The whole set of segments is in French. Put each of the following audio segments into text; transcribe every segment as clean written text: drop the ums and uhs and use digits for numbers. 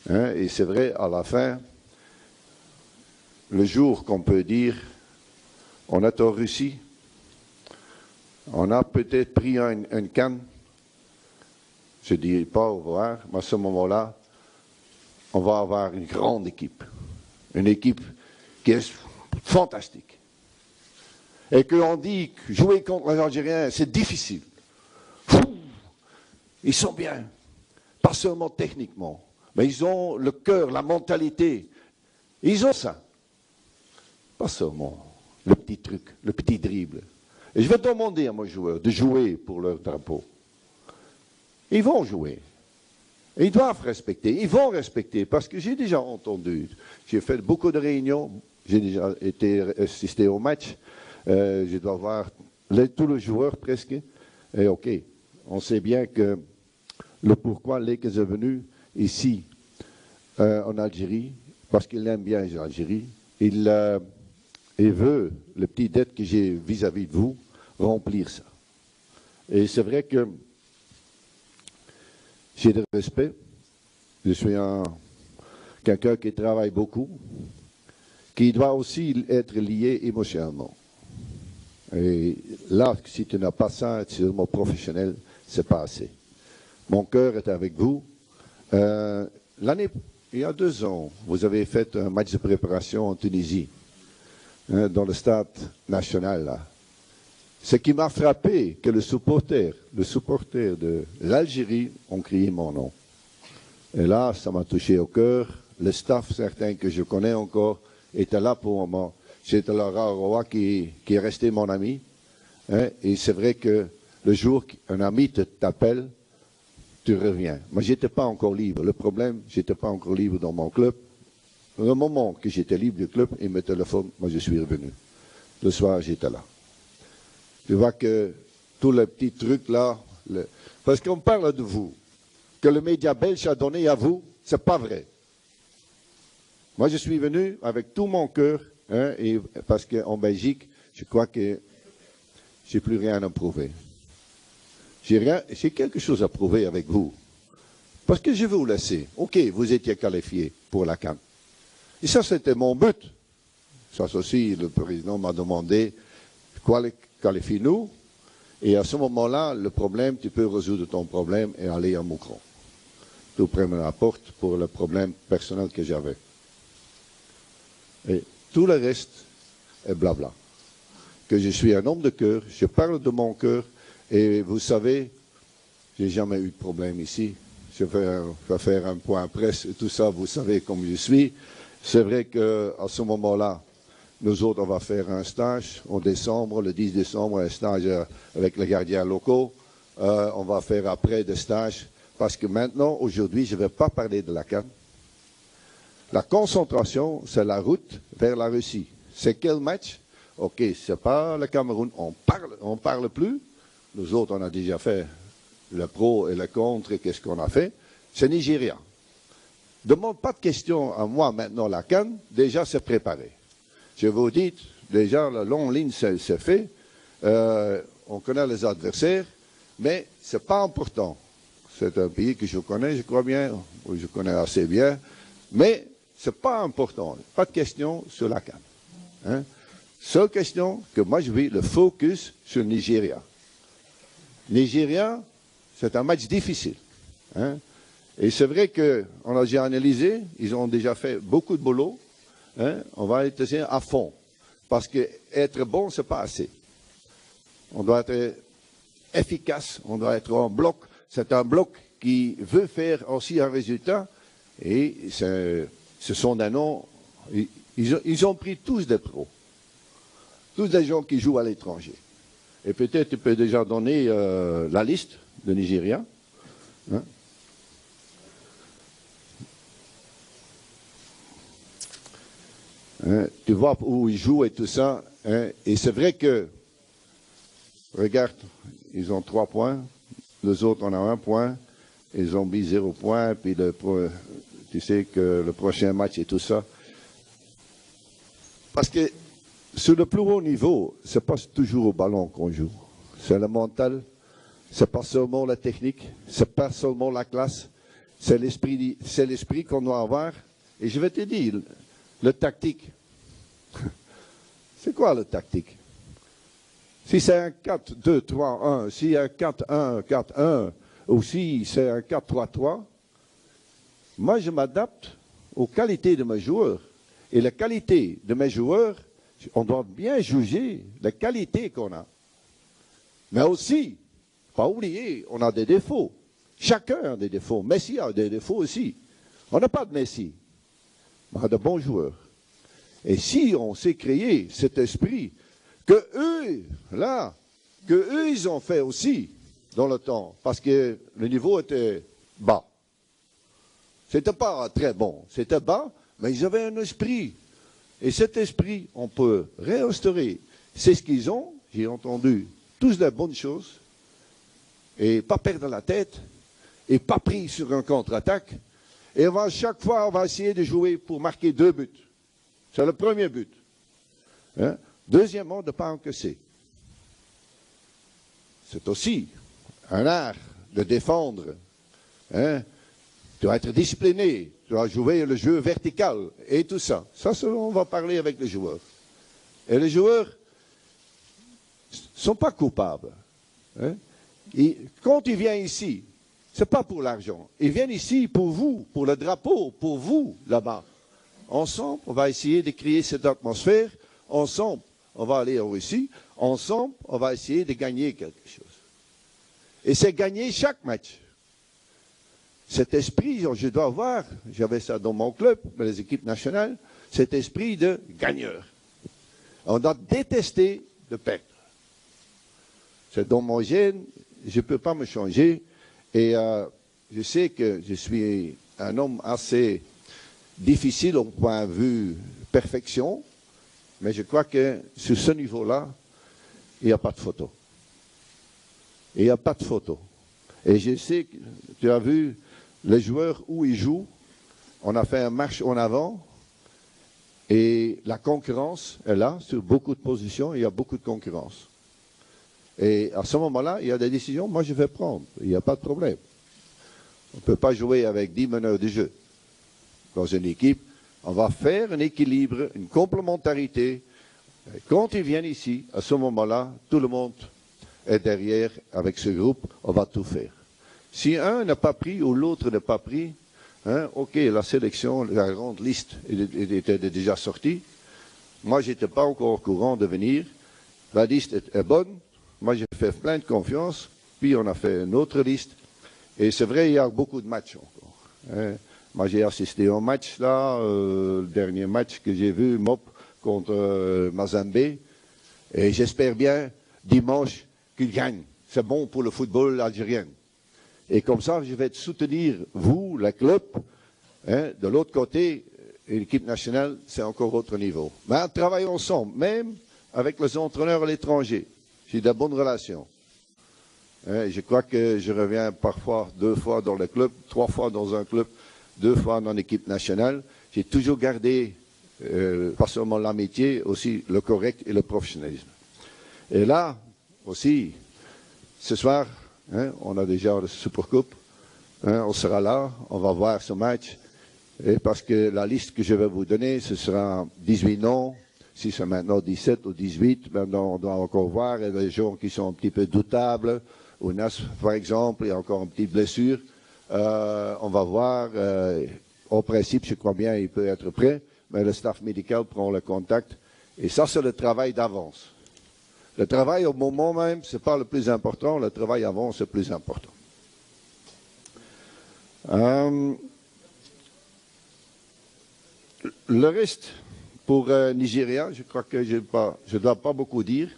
Hein, et c'est vrai, à la fin, le jour qu'on peut dire, on est en Russie, on a peut-être pris une canne, je ne dis pas au revoir, mais à ce moment-là, on va avoir une grande équipe. Une équipe qui est fantastique. Et qu'on dit que jouer contre les Algériens, c'est difficile. Ils sont bien. Pas seulement techniquement, mais ils ont le cœur, la mentalité. Ils ont ça. Pas seulement le petit truc, le petit dribble. Et je vais demander à mes joueurs de jouer pour leur drapeau. Ils vont jouer. Et ils doivent respecter. Ils vont respecter. Parce que j'ai déjà entendu. J'ai fait beaucoup de réunions. J'ai déjà été assisté au match. Je dois voir tous les joueurs presque. Et ok, on sait bien que le pourquoi Lakers est venu ici en Algérie, parce qu'il aime bien l'Algérie. Il veut, le petit dette que j'ai vis-à-vis de vous, remplir ça. Et c'est vrai que j'ai de respect. Je suis quelqu'un qui travaille beaucoup, qui doit aussi être lié émotionnellement. Et là, si tu n'as pas ça, tu es seulement professionnel, c'est pas assez. Mon cœur est avec vous. Il y a 2 ans, vous avez fait un match de préparation en Tunisie, hein, dans le stade national, là. Ce qui m'a frappé, que le supporter de l'Algérie ont crié mon nom. Et là, ça m'a touché au cœur. Le staff, certains que je connais encore, était là pour moi. C'était Laura Roy qui est resté mon ami. Hein, et c'est vrai que le jour qu'un ami t'appelle, tu reviens. Moi, j'étais pas encore libre. Le problème, j'étais pas encore libre dans mon club. Au moment que j'étais libre du club, il me téléphone, moi je suis revenu. Le soir, j'étais là. Tu vois que tous les petits trucs là, parce qu'on parle de vous, que le média belge a donné à vous, c'est pas vrai. Moi, je suis venu avec tout mon cœur, hein, et parce qu'en Belgique, je crois que j'ai plus rien à prouver. J'ai quelque chose à prouver avec vous. Parce que je vais vous laisser. Ok, vous étiez qualifié pour la CAN. Et ça, c'était mon but. Ça aussi, le président m'a demandé, qualifie-nous. Et à ce moment-là, le problème, tu peux résoudre ton problème et aller à Moucron. Tu prends la porte pour le problème personnel que j'avais. Et tout le reste est blabla. Que je suis un homme de cœur, je parle de mon cœur, et vous savez, j'ai jamais eu de problème ici. Je vais faire un point presse et tout ça, vous savez comme je suis. C'est vrai qu'à ce moment-là, nous autres, on va faire un stage en décembre, le 10 décembre, un stage avec les gardiens locaux. On va faire après des stages, parce que maintenant, aujourd'hui, je ne vais pas parler de la CAN. La concentration, c'est la route vers la Russie. C'est quel match? Ok, c'est pas le Cameroun. On parle plus. Nous autres, on a déjà fait le pro et le contre, et qu'est-ce qu'on a fait? C'est Nigeria. Demande pas de questions à moi maintenant, la CAN, déjà c'est préparé. Je vous dis, déjà la longue ligne c'est fait, on connaît les adversaires, mais c'est pas important. C'est un pays que je connais, je crois bien, ou je connais assez bien, mais c'est pas important. Pas de questions sur la CAN. Hein? Seule question que moi je vais le focus sur le Nigeria. Nigeria, c'est un match difficile. Hein? Et c'est vrai qu'on a déjà analysé, ils ont déjà fait beaucoup de boulot. Hein? On va être à fond. Parce que être bon, c'est pas assez. On doit être efficace, on doit être en bloc. C'est un bloc qui veut faire aussi un résultat. Et ce sont des noms, ils ont pris tous des pros. Tous des gens qui jouent à l'étranger. Et peut-être tu peux déjà donner la liste de Nigeria. Hein? Hein? Tu vois où ils jouent et tout ça. Hein? Et c'est vrai que, regarde, ils ont 3 points. Les autres, on a 1 point. Ils ont mis 0 point. Puis tu sais que le prochain match et tout ça. Parce que sur le plus haut niveau, c'est pas toujours au ballon qu'on joue. C'est le mental, c'est pas seulement la technique, c'est pas seulement la classe, C'est l'esprit qu'on doit avoir. Et je vais te dire, le tactique. C'est quoi le tactique? Si c'est un 4-2-3-1, si c'est un 4-1-4-1, ou si c'est un 4-3-3, moi je m'adapte aux qualités de mes joueurs. Et la qualité de mes joueurs, on doit bien juger la qualité qu'on a. Mais aussi, pas oublier, on a des défauts. Chacun a des défauts. Messi a des défauts aussi. On n'a pas de Messi. On a de bons joueurs. Et si on sait créer cet esprit que eux, ils ont fait aussi dans le temps, parce que le niveau était bas. C'était pas très bon, c'était bas, mais ils avaient un esprit. Et cet esprit, on peut réinstaurer. C'est ce qu'ils ont, j'ai entendu, tous les bonnes choses, et pas perdre la tête, et pas pris sur un contre-attaque. Et chaque fois, on va essayer de jouer pour marquer 2 buts. C'est le premier but. Hein? Deuxièmement, de ne pas encaisser. C'est aussi un art de défendre. Hein? Tu dois être discipliné, tu dois jouer le jeu vertical et tout ça. Ça, on va parler avec les joueurs. Et les joueurs ne sont pas coupables. Hein? Quand ils viennent ici, ce n'est pas pour l'argent. Ils viennent ici pour vous, pour le drapeau, pour vous, là-bas. Ensemble, on va essayer de créer cette atmosphère. Ensemble, on va aller en Russie. Ensemble, on va essayer de gagner quelque chose. Et c'est gagner chaque match. Cet esprit, je dois avoir, j'avais ça dans mon club, dans les équipes nationales, cet esprit de gagneur. On doit détester de perdre. C'est dans mon gène, je ne peux pas me changer. Et je sais que je suis un homme assez difficile au point de vue perfection, mais je crois que sur ce niveau-là, il n'y a pas de photo. Il n'y a pas de photo. Et je sais que tu as vu les joueurs où ils jouent. On a fait un marche en avant. Et la concurrence est là, sur beaucoup de positions, il y a beaucoup de concurrence. Et à ce moment-là, il y a des décisions, moi je vais prendre. Il n'y a pas de problème. On ne peut pas jouer avec 10 meneurs de jeu. Dans une équipe, on va faire un équilibre, une complémentarité. Et quand ils viennent ici, à ce moment-là, tout le monde est derrière avec ce groupe, on va tout faire. Si un n'a pas pris ou l'autre n'a pas pris, hein, ok, la sélection, la grande liste était déjà sortie. Moi, je n'étais pas encore au courant de venir. La liste est bonne. Moi, j'ai fait plein de confiance. Puis, on a fait une autre liste. Et c'est vrai, il y a beaucoup de matchs encore. Hein. Moi, j'ai assisté au match, là, le dernier match que j'ai vu, MOP contre Mazembe. Et j'espère bien, dimanche, qu'il gagne. C'est bon pour le football algérien. Et comme ça, je vais te soutenir, vous, le club. Hein. De l'autre côté, l'équipe nationale, c'est encore autre niveau. Mais on travaille ensemble, même avec les entraîneurs à l'étranger. J'ai de bonnes relations. Hein. Je crois que je reviens parfois 2 fois dans le club, 3 fois dans un club, 2 fois dans l'équipe nationale. J'ai toujours gardé, pas seulement l'amitié, aussi le correct et le professionnalisme. Et là, aussi, ce soir, hein, on a déjà la Supercoupe, hein, on sera là, on va voir ce match. Et parce que la liste que je vais vous donner, ce sera 18 noms. Si c'est maintenant 17 ou 18, maintenant on doit encore voir. Il y a des gens qui sont un petit peu doutables. Ounas, par exemple, il y a encore une petite blessure. On va voir. Au principe, je crois bien, il peut être prêt. Mais le staff médical prend le contact. Et ça, c'est le travail d'avance. Le travail au moment même, ce n'est pas le plus important. Le travail avant, c'est le plus important. Le reste, pour Nigeria, je crois que je ne dois pas beaucoup dire.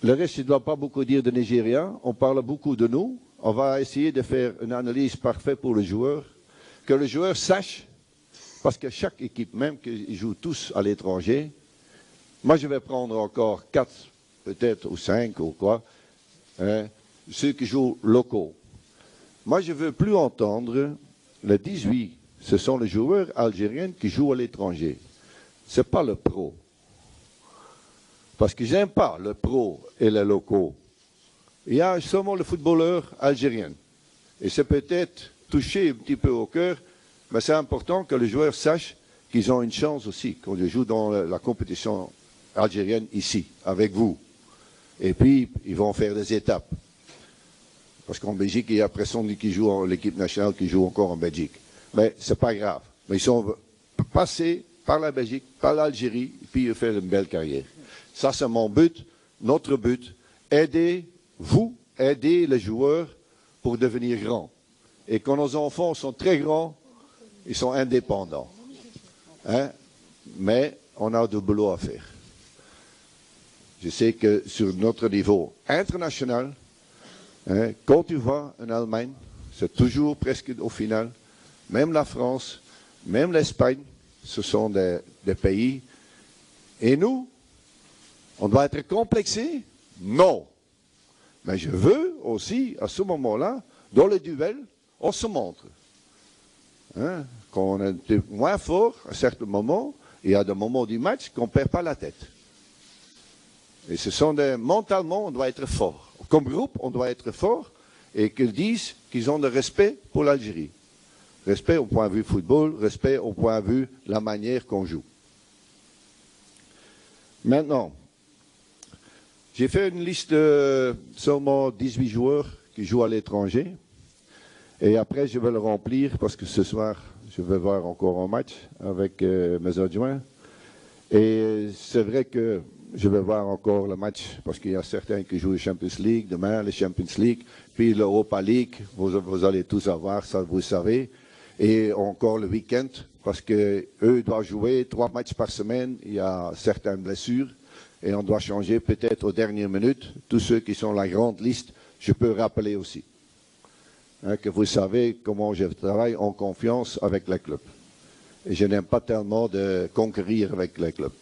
Le reste, je ne dois pas beaucoup dire de Nigeria. On parle beaucoup de nous. On va essayer de faire une analyse parfaite pour le joueur. Que le joueur sache, parce que chaque équipe, même qu'ils jouent tous à l'étranger, moi je vais prendre encore 4, peut-être, ou 5, ou quoi, hein, ceux qui jouent locaux. Moi je ne veux plus entendre le 18. Ce sont les joueurs algériens qui jouent à l'étranger. Ce n'est pas le pro. Parce que je n'aime pas le pro et les locaux. Il y a seulement le footballeur algérien. Et c'est peut-être touché un petit peu au cœur, mais c'est important que les joueurs sachent qu'ils ont une chance aussi quand ils jouent dans la compétition algérienne ici, avec vous. Et puis, ils vont faire des étapes. Parce qu'en Belgique, il y a personne qui joue, l'équipe nationale qui joue encore en Belgique. Mais c'est pas grave. Mais ils sont passés par la Belgique, par l'Algérie, et puis ils font une belle carrière. Ça, c'est mon but, notre but. Aider les joueurs pour devenir grands. Et quand nos enfants sont très grands, ils sont indépendants. Hein? Mais on a du boulot à faire. Je sais que sur notre niveau international, hein, quand tu vas en Allemagne, c'est toujours presque au final, même la France, même l'Espagne, ce sont des pays. Et nous, on doit être complexé? Non. Mais je veux aussi, à ce moment-là, dans le duel, on se montre. Hein? Quand on est moins fort, à certains moments, il y a des moments du match qu'on ne perd pas la tête. Et ce sont mentalement, on doit être fort. Comme groupe, on doit être fort et qu'ils disent qu'ils ont le respect pour l'Algérie. Respect au point de vue football, respect au point de vue la manière qu'on joue. Maintenant, j'ai fait une liste de seulement 18 joueurs qui jouent à l'étranger. Et après, je vais le remplir parce que ce soir, je vais voir encore un match avec mes adjoints. Et c'est vrai que je vais voir encore le match parce qu'il y a certains qui jouent la Champions League, demain la Champions League, puis l'Europa League, vous allez tous avoir, ça vous savez. Et encore le week-end, parce qu'eux doivent jouer 3 matchs par semaine, il y a certaines blessures, et on doit changer peut-être aux dernières minutes. Tous ceux qui sont la grande liste, je peux rappeler aussi. Hein, que vous savez comment je travaille en confiance avec le club. Et je n'aime pas tellement de conquérir avec le club.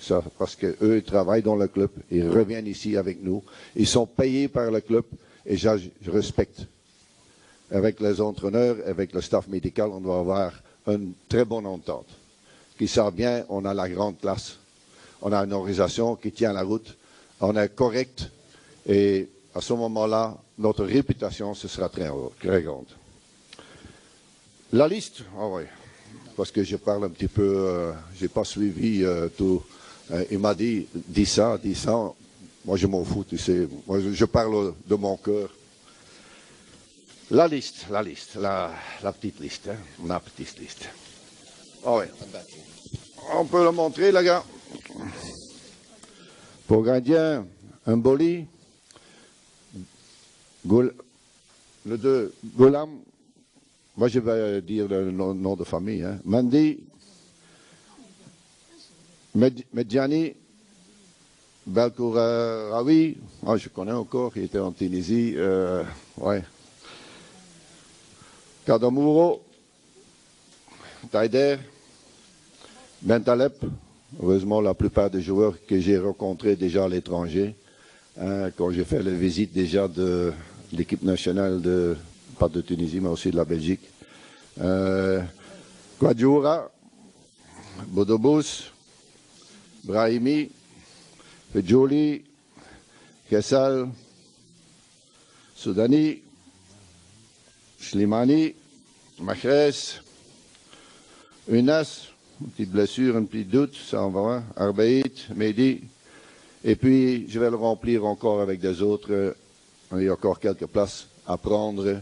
Ça, parce qu'eux, ils travaillent dans le club, ils reviennent ici avec nous, ils sont payés par le club, et je respecte. Avec les entraîneurs, avec le staff médical, on doit avoir une très bonne entente. Qui savent bien, on a la grande classe, on a une organisation qui tient la route, on est correct, et à ce moment-là, notre réputation, ce sera très, très grande. La liste, oui, parce que je parle un petit peu, je n'ai pas suivi tout. Il m'a dit, dis ça, moi je m'en fous, tu sais, moi je parle de mon cœur. La liste, la petite liste, hein, ma petite liste. Oh oui. On peut le montrer, les gars. Pour gardien, un Mboli. Le 2, Goulam. Moi, je vais dire le nom de famille. Hein. Mandi. Medjani. Belkouraoui. Oh, je connais encore, il était en Tunisie. Ouais. Kadamouro, Taider, Bentaleb, heureusement la plupart des joueurs que j'ai rencontrés déjà à l'étranger, hein, quand j'ai fait la visite déjà de l'équipe nationale, pas de Tunisie, mais aussi de la Belgique. Guadjoura, Bodobous, Brahimi, Fedjouli, Kessal, Soudani, Slimani, Mahrez, Unas, une petite blessure, un petit doute, ça en va, Arbaït, Mehdi, et puis je vais le remplir encore avec des autres, il y a encore quelques places à prendre.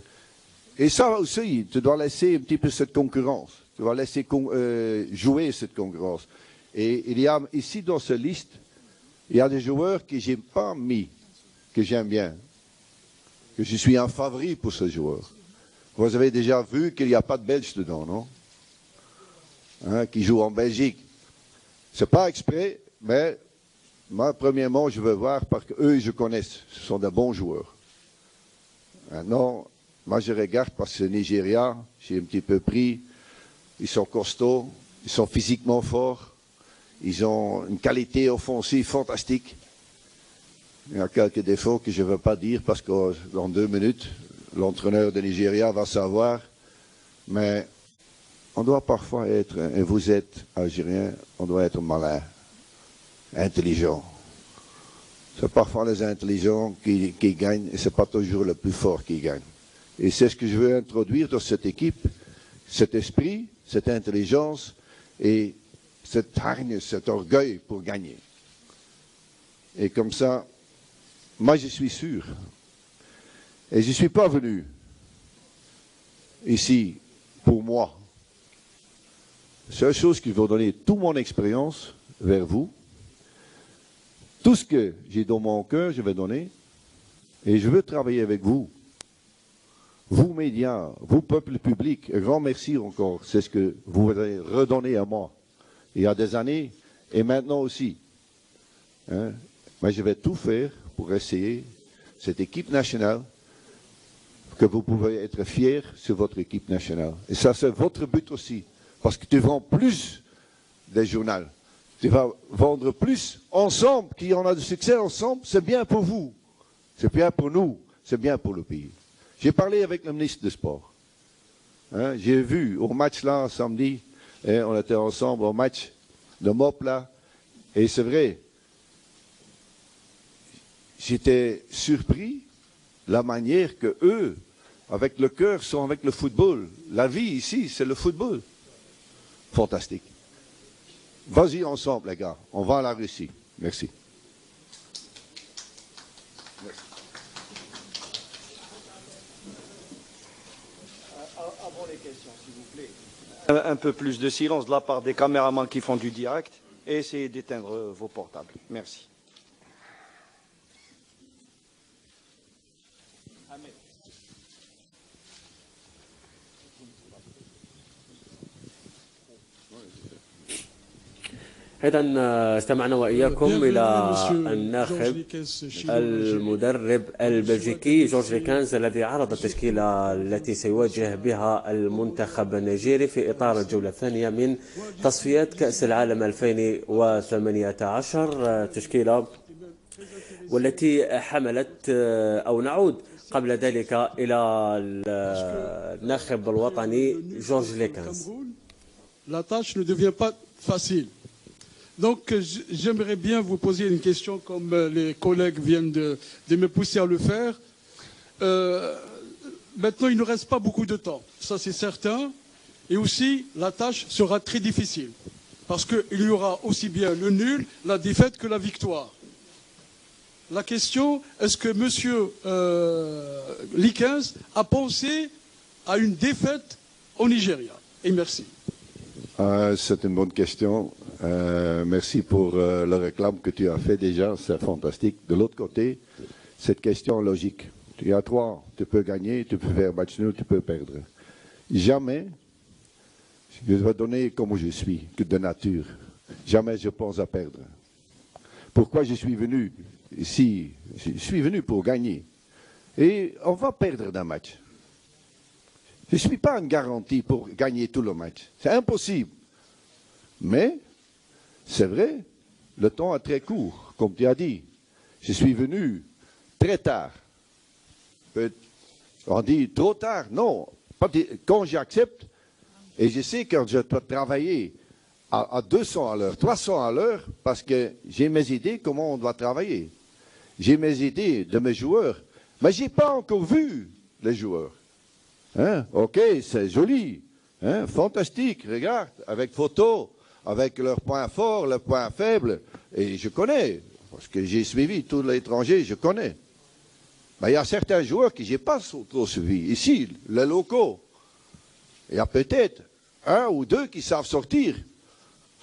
Et ça aussi, tu dois laisser un petit peu cette concurrence, tu dois laisser jouer cette concurrence. Et il y a ici dans cette liste, il y a des joueurs que je n'ai pas mis, que j'aime bien, que je suis un favori pour ces joueurs. Vous avez déjà vu qu'il n'y a pas de Belges dedans, non? Hein, qui jouent en Belgique. Ce n'est pas exprès, mais moi, premièrement, je veux voir parce qu'eux, je connais. Ce sont de bons joueurs. Non, moi, je regarde parce que Nigeria, j'ai un petit peu pris. Ils sont costauds, ils sont physiquement forts, ils ont une qualité offensive fantastique. Il y a quelques défauts que je ne veux pas dire parce que dans 2 minutes, l'entraîneur de Nigeria va savoir, mais on doit parfois être, et vous êtes algérien, on doit être malin, intelligent. C'est parfois les intelligents qui gagnent, et ce n'est pas toujours le plus fort qui gagne. Et c'est ce que je veux introduire dans cette équipe, cet esprit, cette intelligence et cette hargne, cet orgueil pour gagner. Et comme ça, moi je suis sûr. Et je ne suis pas venu ici pour moi. La seule chose qui veut donner toute mon expérience vers vous, tout ce que j'ai dans mon cœur, je vais donner. Et je veux travailler avec vous. Vous, médias, vous, peuple public, un grand merci encore. C'est ce que vous avez redonné à moi. Il y a des années, et maintenant aussi. Hein? Mais je vais tout faire pour essayer, cette équipe nationale, que vous pouvez être fiers sur votre équipe nationale. Et ça, c'est votre but aussi. Parce que tu vends plus des journaux. Tu vas vendre plus ensemble, qui en a du succès ensemble, c'est bien pour vous. C'est bien pour nous. C'est bien pour le pays. J'ai parlé avec le ministre des Sports. Hein, j'ai vu au match là, samedi, hein, on était ensemble au match de MOP là, et c'est vrai, j'étais surpris la manière que eux, avec le cœur, sont avec le football. La vie ici, c'est le football. Fantastique. Vas-y ensemble les gars, on va à la Russie. Merci. Merci. Avant les questions, s'il vous plaît. Un peu plus de silence de la part des caméramans qui font du direct et essayez d'éteindre vos portables. Merci. إذا استمعنا وإياكم إلى الناخب المدرب البلجيكي جورج ليكانز الذي عرض التشكيلة التي سيواجه بها المنتخب النيجيري في إطار الجولة الثانية من تصفيات كأس العالم 2018. تشكيلة والتي حملت أو نعود قبل ذلك إلى الناخب الوطني جورج ليكانز. La tâche ne devient pas facile. Donc, j'aimerais bien vous poser une question, comme les collègues viennent de me pousser à le faire. Maintenant, il ne reste pas beaucoup de temps, ça c'est certain. Et aussi, la tâche sera très difficile, parce qu'il y aura aussi bien le nul, la défaite que la victoire. La question, est-ce que M. Likens a pensé à une défaite au Nigeria? Et merci. C'est une bonne question. Merci pour le réclame que tu as fait déjà, c'est fantastique. De l'autre côté, cette question logique. Tu as trois, tu peux gagner, tu peux faire match nul, tu peux perdre. Jamais, je vais donner comme je suis, que de nature. Jamais je pense à perdre. Pourquoi je suis venu ici? Je suis venu pour gagner. Et on va perdre d'un match. Je ne suis pas une garantie pour gagner tout le match. C'est impossible. Mais, c'est vrai, le temps est très court, comme tu as dit. Je suis venu très tard. On dit trop tard, non. Quand j'accepte, et je sais que je dois travailler à 200 à l'heure, 300 à l'heure, parce que j'ai mes idées comment on doit travailler. J'ai mes idées de mes joueurs, mais je n'ai pas encore vu les joueurs. Hein? Ok, c'est joli, hein? Fantastique, regarde, avec photos, avec leurs points forts, leurs points faibles, et je connais, parce que j'ai suivi tous les étrangers, je connais. Mais il y a certains joueurs que je n'ai pas trop suivis. Ici, les locaux, il y a peut-être un ou deux qui savent sortir.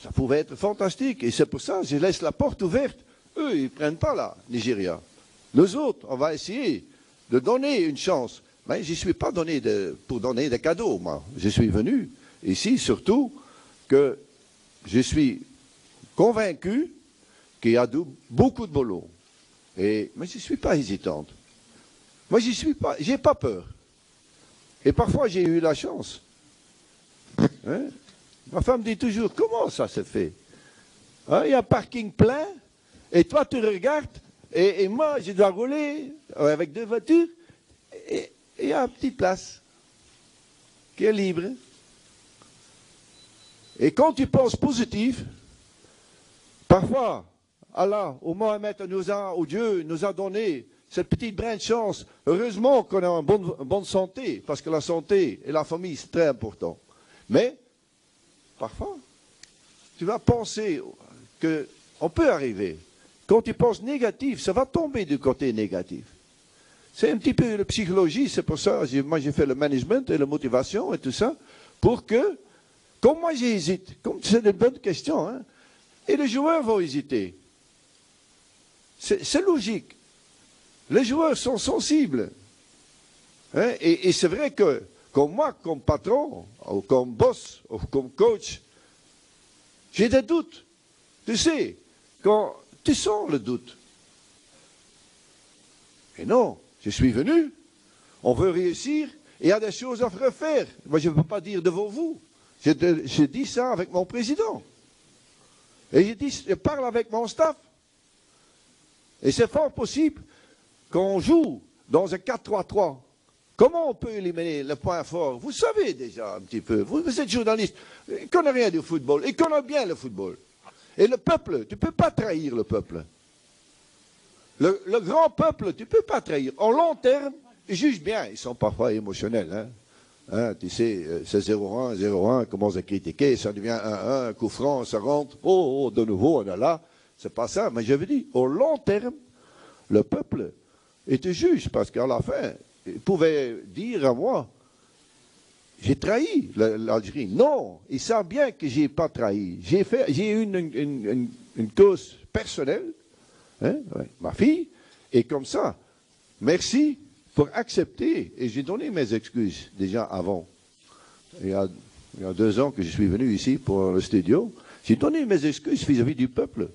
Ça pouvait être fantastique, et c'est pour ça que je laisse la porte ouverte. Eux, ils ne prennent pas la Nigeria. Nous autres, on va essayer de donner une chance. Mais je ne suis pas donné pour donner des cadeaux, moi. Je suis venu ici, surtout, que je suis convaincu qu'il y a beaucoup de boulot. Mais je ne suis pas hésitante. Moi, je n'ai pas peur. Et parfois, j'ai eu la chance. Hein? Ma femme dit toujours, comment ça se fait? Hein, il y a un parking plein, et toi, tu regardes, et moi, je dois rouler avec deux voitures, et il y a une petite place qui est libre. Et quand tu penses positif, parfois, Allah, ou Mohamed ou Dieu nous a donné cette petite brin de chance. Heureusement qu'on a une bonne santé, parce que la santé et la famille, c'est très important. Mais, parfois, tu vas penser qu'on peut arriver. Quand tu penses négatif, ça va tomber du côté négatif. C'est un petit peu la psychologie, c'est pour ça, moi j'ai fait le management et la motivation et tout ça, pour que, comme moi j'hésite, comme c'est une bonne question, hein, et les joueurs vont hésiter. C'est logique. Les joueurs sont sensibles. Hein, et c'est vrai que, comme moi, comme patron, ou comme boss, ou comme coach, j'ai des doutes. Tu sais, quand tu sens le doute. Et non, je suis venu, on veut réussir, et il y a des choses à refaire. Moi, je ne peux pas dire devant vous. Je dis ça avec mon président. Et je parle avec mon staff. Et c'est fort possible qu'on joue dans un 4-3-3. Comment on peut éliminer le point fort? Vous savez déjà un petit peu. Vous êtes journaliste, il connaît rien du football, il connaît bien le football. Et le peuple, tu ne peux pas trahir le peuple. Le grand peuple, tu ne peux pas trahir. En long terme, ils jugent bien, ils sont parfois émotionnels. Hein, tu sais, c'est 0-1, 0-1, commence à critiquer, ça devient 1-1, coup franc, ça rentre, oh, de nouveau, on est là. C'est pas ça, mais je veux dire, au long terme, le peuple, il te juge, parce qu'à la fin, il pouvait dire à moi, j'ai trahi l'Algérie. Non, ils savent bien que je n'ai pas trahi. J'ai eu une cause personnelle, hein, ouais, ma fille, et comme ça, merci pour accepter, et j'ai donné mes excuses déjà avant. Il y a 2 ans que je suis venu ici pour le studio, j'ai donné mes excuses vis-à-vis du peuple.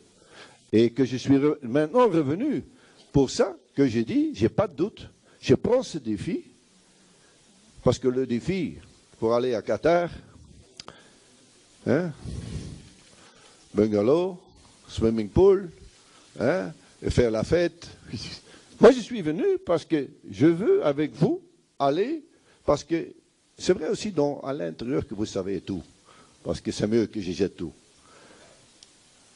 Et que je suis maintenant revenu pour ça, que j'ai dit, j'ai pas de doute, je prends ce défi, parce que le défi pour aller à Qatar, hein, bungalow, swimming pool, hein, et faire la fête. Moi, je suis venu parce que je veux, avec vous, aller, parce que c'est vrai aussi à l'intérieur que vous savez tout, parce que c'est mieux que je jette tout.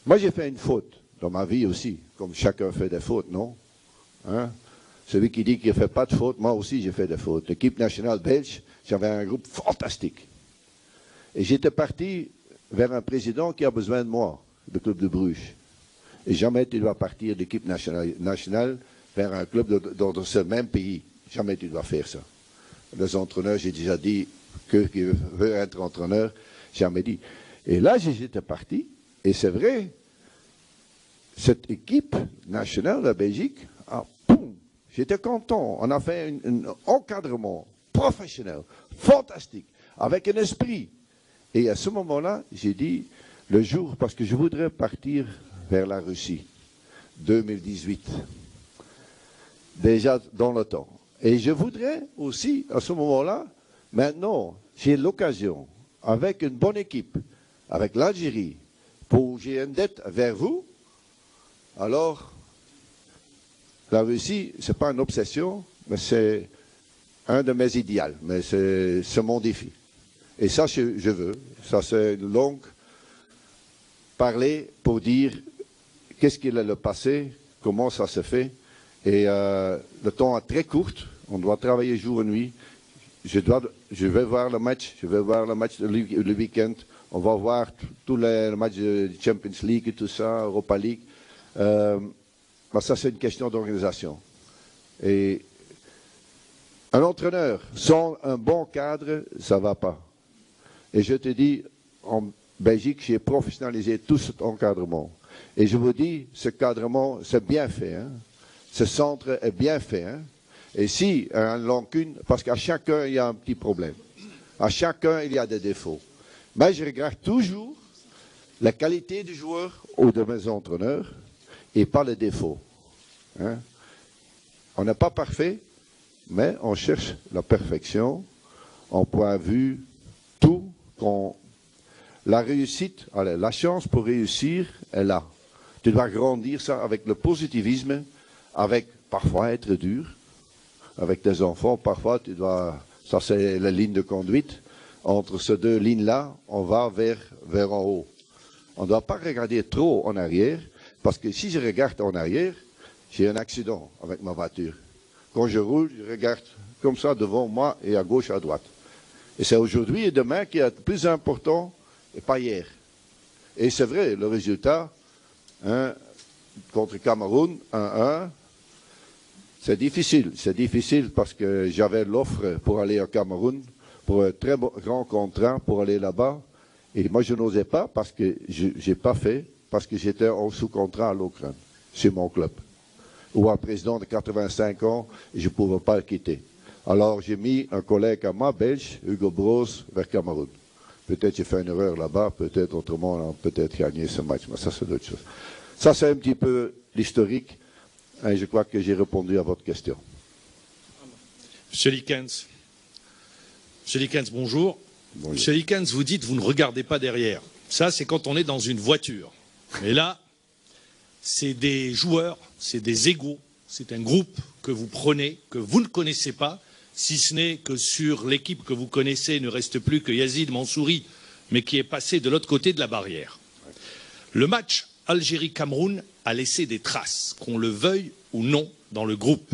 Moi, j'ai fait une faute. Dans ma vie aussi, comme chacun fait des fautes, non? Hein? Celui qui dit qu'il ne fait pas de fautes, moi aussi j'ai fait des fautes. L'équipe nationale belge, j'avais un groupe fantastique. Et j'étais parti vers un président qui a besoin de moi, le club de Bruges. Et jamais tu dois partir de l'équipe nationale vers un club dans ce même pays. Jamais tu dois faire ça. Les entraîneurs, j'ai déjà dit que qui veut être entraîneur, jamais dit. Et là, j'étais parti, et c'est vrai, cette équipe nationale de la Belgique, j'étais content. On a fait un encadrement professionnel, fantastique, avec un esprit. Et à ce moment-là, j'ai dit, le jour, parce que je voudrais partir vers la Russie, 2018, déjà dans le temps. Et je voudrais aussi, à ce moment-là, maintenant, j'ai l'occasion, avec une bonne équipe, avec l'Algérie, pour j'ai une dette vers vous. Alors, la Russie, ce n'est pas une obsession, mais c'est un de mes idéaux, mais c'est mon défi. Et ça, je veux. Ça, c'est une longue parler pour dire qu'est-ce qu'il est le passé, comment ça se fait. Et le temps est très court, on doit travailler jour et nuit. Je vais voir le match, le week-end. On va voir tous les matchs de Champions League et tout ça, Europa League. Mais ça, c'est une question d'organisation. Et un entraîneur sans un bon cadre, ça ne va pas. Et je te dis, en Belgique, j'ai professionnalisé tout cet encadrement. Et je vous dis, ce cadrement, c'est bien fait. Hein? Ce centre est bien fait. Hein? Et si un lancune, parce qu'à chacun, il y a un petit problème. À chacun, il y a des défauts. Mais je regarde toujours la qualité du joueur ou de mes entraîneurs et pas les défauts. Hein? On n'est pas parfait, mais on cherche la perfection en point de vue tout. La réussite, allez, la chance pour réussir est là. Tu dois grandir ça avec le positivisme, avec parfois être dur. Avec tes enfants, parfois, tu dois... Ça, c'est la ligne de conduite. Entre ces deux lignes-là, on va vers en haut. On ne doit pas regarder trop en arrière, parce que si je regarde en arrière, j'ai un accident avec ma voiture. Quand je roule, je regarde comme ça devant moi et à gauche, à droite. Et c'est aujourd'hui et demain qui est plus important et pas hier. Et c'est vrai, le résultat, hein, contre Cameroun, 1-1, c'est difficile parce que j'avais l'offre pour aller au Cameroun, pour un très grand contrat pour aller là-bas. Et moi, je n'osais pas parce que je n'ai pas fait, parce que j'étais en sous-contrat à l'Ukraine, chez mon club. Ou un président de 85 ans, et je ne pouvais pas le quitter. Alors, j'ai mis un collègue à moi, belge, Hugo Bros, vers Cameroun. Peut-être j'ai fait une erreur là-bas, peut-être autrement, on a peut-être gagné ce match, mais ça, c'est d'autres choses. Ça, c'est un petit peu l'historique, et je crois que j'ai répondu à votre question. Monsieur Likens, bonjour. Bonjour. Monsieur Likens, vous dites vous ne regardez pas derrière. Ça, c'est quand on est dans une voiture. Mais là, c'est des joueurs, c'est des égaux, c'est un groupe que vous prenez, que vous ne connaissez pas, si ce n'est que sur l'équipe que vous connaissez, il ne reste plus que Yazid Mansouri, mais qui est passé de l'autre côté de la barrière. Le match Algérie-Cameroun a laissé des traces, qu'on le veuille ou non, dans le groupe.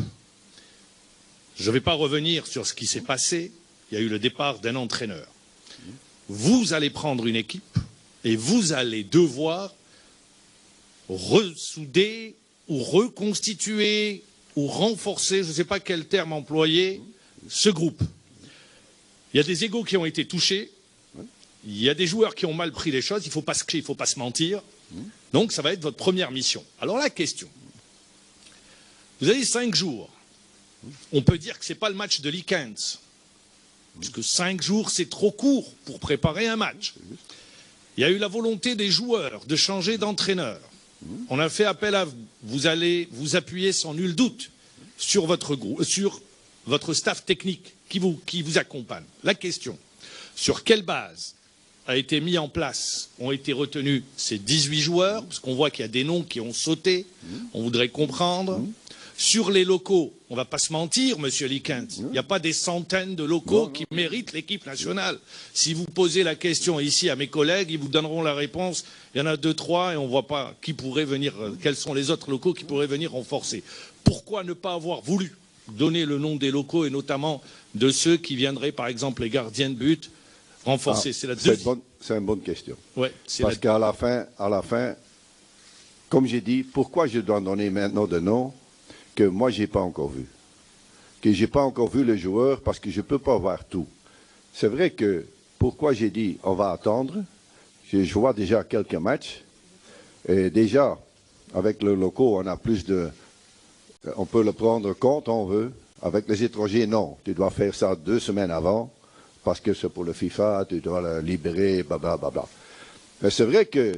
Je ne vais pas revenir sur ce qui s'est passé, il y a eu le départ d'un entraîneur. Vous allez prendre une équipe et vous allez devoir ressouder ou reconstituer ou renforcer, je ne sais pas quel terme employer, ce groupe. Il y a des égos qui ont été touchés, il y a des joueurs qui ont mal pris les choses, il ne faut pas se mentir. Donc ça va être votre première mission. Alors la question, vous avez 5 jours. On peut dire que ce n'est pas le match de Likens, parce que 5 jours c'est trop court pour préparer un match. Il y a eu la volonté des joueurs de changer d'entraîneur. On a fait appel à vous. Vous allez vous appuyer sans nul doute sur votre groupe, sur votre staff technique qui vous accompagne. La question, sur quelle base a été mis en place, ont été retenus ces 18 joueurs, parce qu'on voit qu'il y a des noms qui ont sauté, on voudrait comprendre. Sur les locaux, on ne va pas se mentir, Monsieur Likens, il n'y a pas des centaines de locaux qui méritent l'équipe nationale. Si vous posez la question ici à mes collègues, ils vous donneront la réponse. Il y en a 2, 3 et on ne voit pas qui pourrait venir, quels sont les autres locaux qui pourraient venir renforcer. Pourquoi ne pas avoir voulu donner le nom des locaux et notamment de ceux qui viendraient, par exemple, les gardiens de but, renforcer? C'est une bonne question. Ouais, parce qu'à la fin, comme j'ai dit, pourquoi je dois donner maintenant de noms que moi, je n'ai pas encore vu. Que je n'ai pas encore vu le joueur parce que je ne peux pas voir tout. C'est vrai que, pourquoi j'ai dit, on va attendre, je vois déjà quelques matchs, et déjà, avec le locaux, on a plus de... On peut le prendre quand on veut. Avec les étrangers, non. Tu dois faire ça 2 semaines avant, parce que c'est pour le FIFA, tu dois le libérer, blablabla. Mais c'est vrai que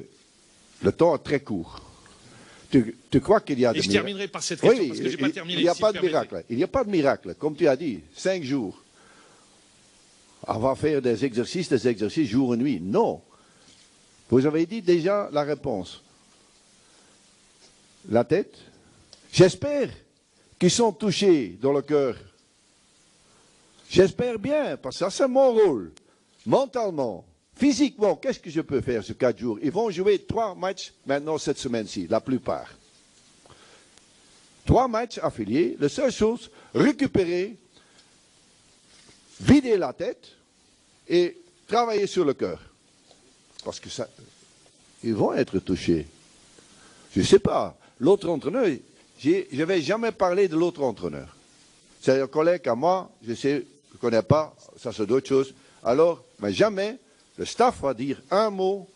le temps est très court. Tu crois qu'il y a des miracles? Et je terminerai par cette question, parce que je n'ai pas terminé. Il n'y a pas de miracle. Il n'y a pas de miracle. Comme tu as dit, 5 jours. On va faire des exercices jour et nuit. Non. Vous avez dit déjà la réponse. La tête. J'espère qu'ils sont touchés dans le cœur. J'espère bien, parce que ça c'est mon rôle. Mentalement. Physiquement, qu'est-ce que je peux faire sur 4 jours? Ils vont jouer 3 matchs maintenant cette semaine-ci, la plupart. 3 matchs affiliés. La seule chose, récupérer, vider la tête et travailler sur le cœur. Parce que ça, ils vont être touchés. Je ne sais pas. L'autre entraîneur, je ne vais jamais parler de l'autre entraîneur. C'est un collègue à moi, je ne connais pas, ça c'est d'autres choses. Alors, mais jamais... Le staff va dire un mot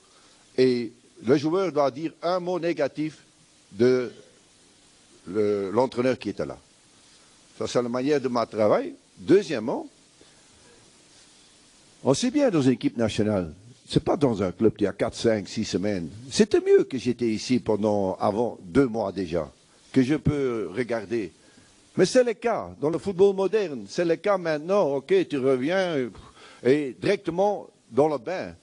et le joueur doit dire un mot négatif de l'entraîneur qui était là. Ça, c'est la manière de mon travail. Deuxièmement, on sait bien dans une équipe nationale, ce n'est pas dans un club qui a 4, 5, 6 semaines. C'était mieux que j'étais ici avant 2 mois déjà, que je peux regarder. Mais c'est le cas dans le football moderne. C'est le cas maintenant. Ok, tu reviens et directement dans le bain.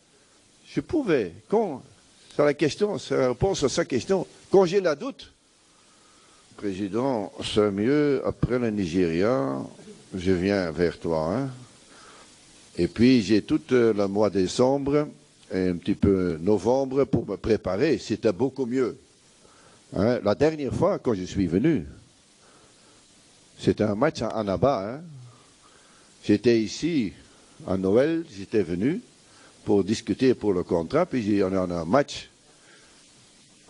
Je pouvais, c'est la réponse à sa question, quand j'ai la doute, Président, c'est mieux, après le Nigeria, je viens vers toi. Hein. Et puis j'ai tout le mois de décembre et un petit peu novembre pour me préparer. C'était beaucoup mieux. Hein, la dernière fois, quand je suis venu, c'était un match à Annaba. Hein. J'étais ici, à Noël, j'étais venu pour discuter pour le contrat, puis on a un match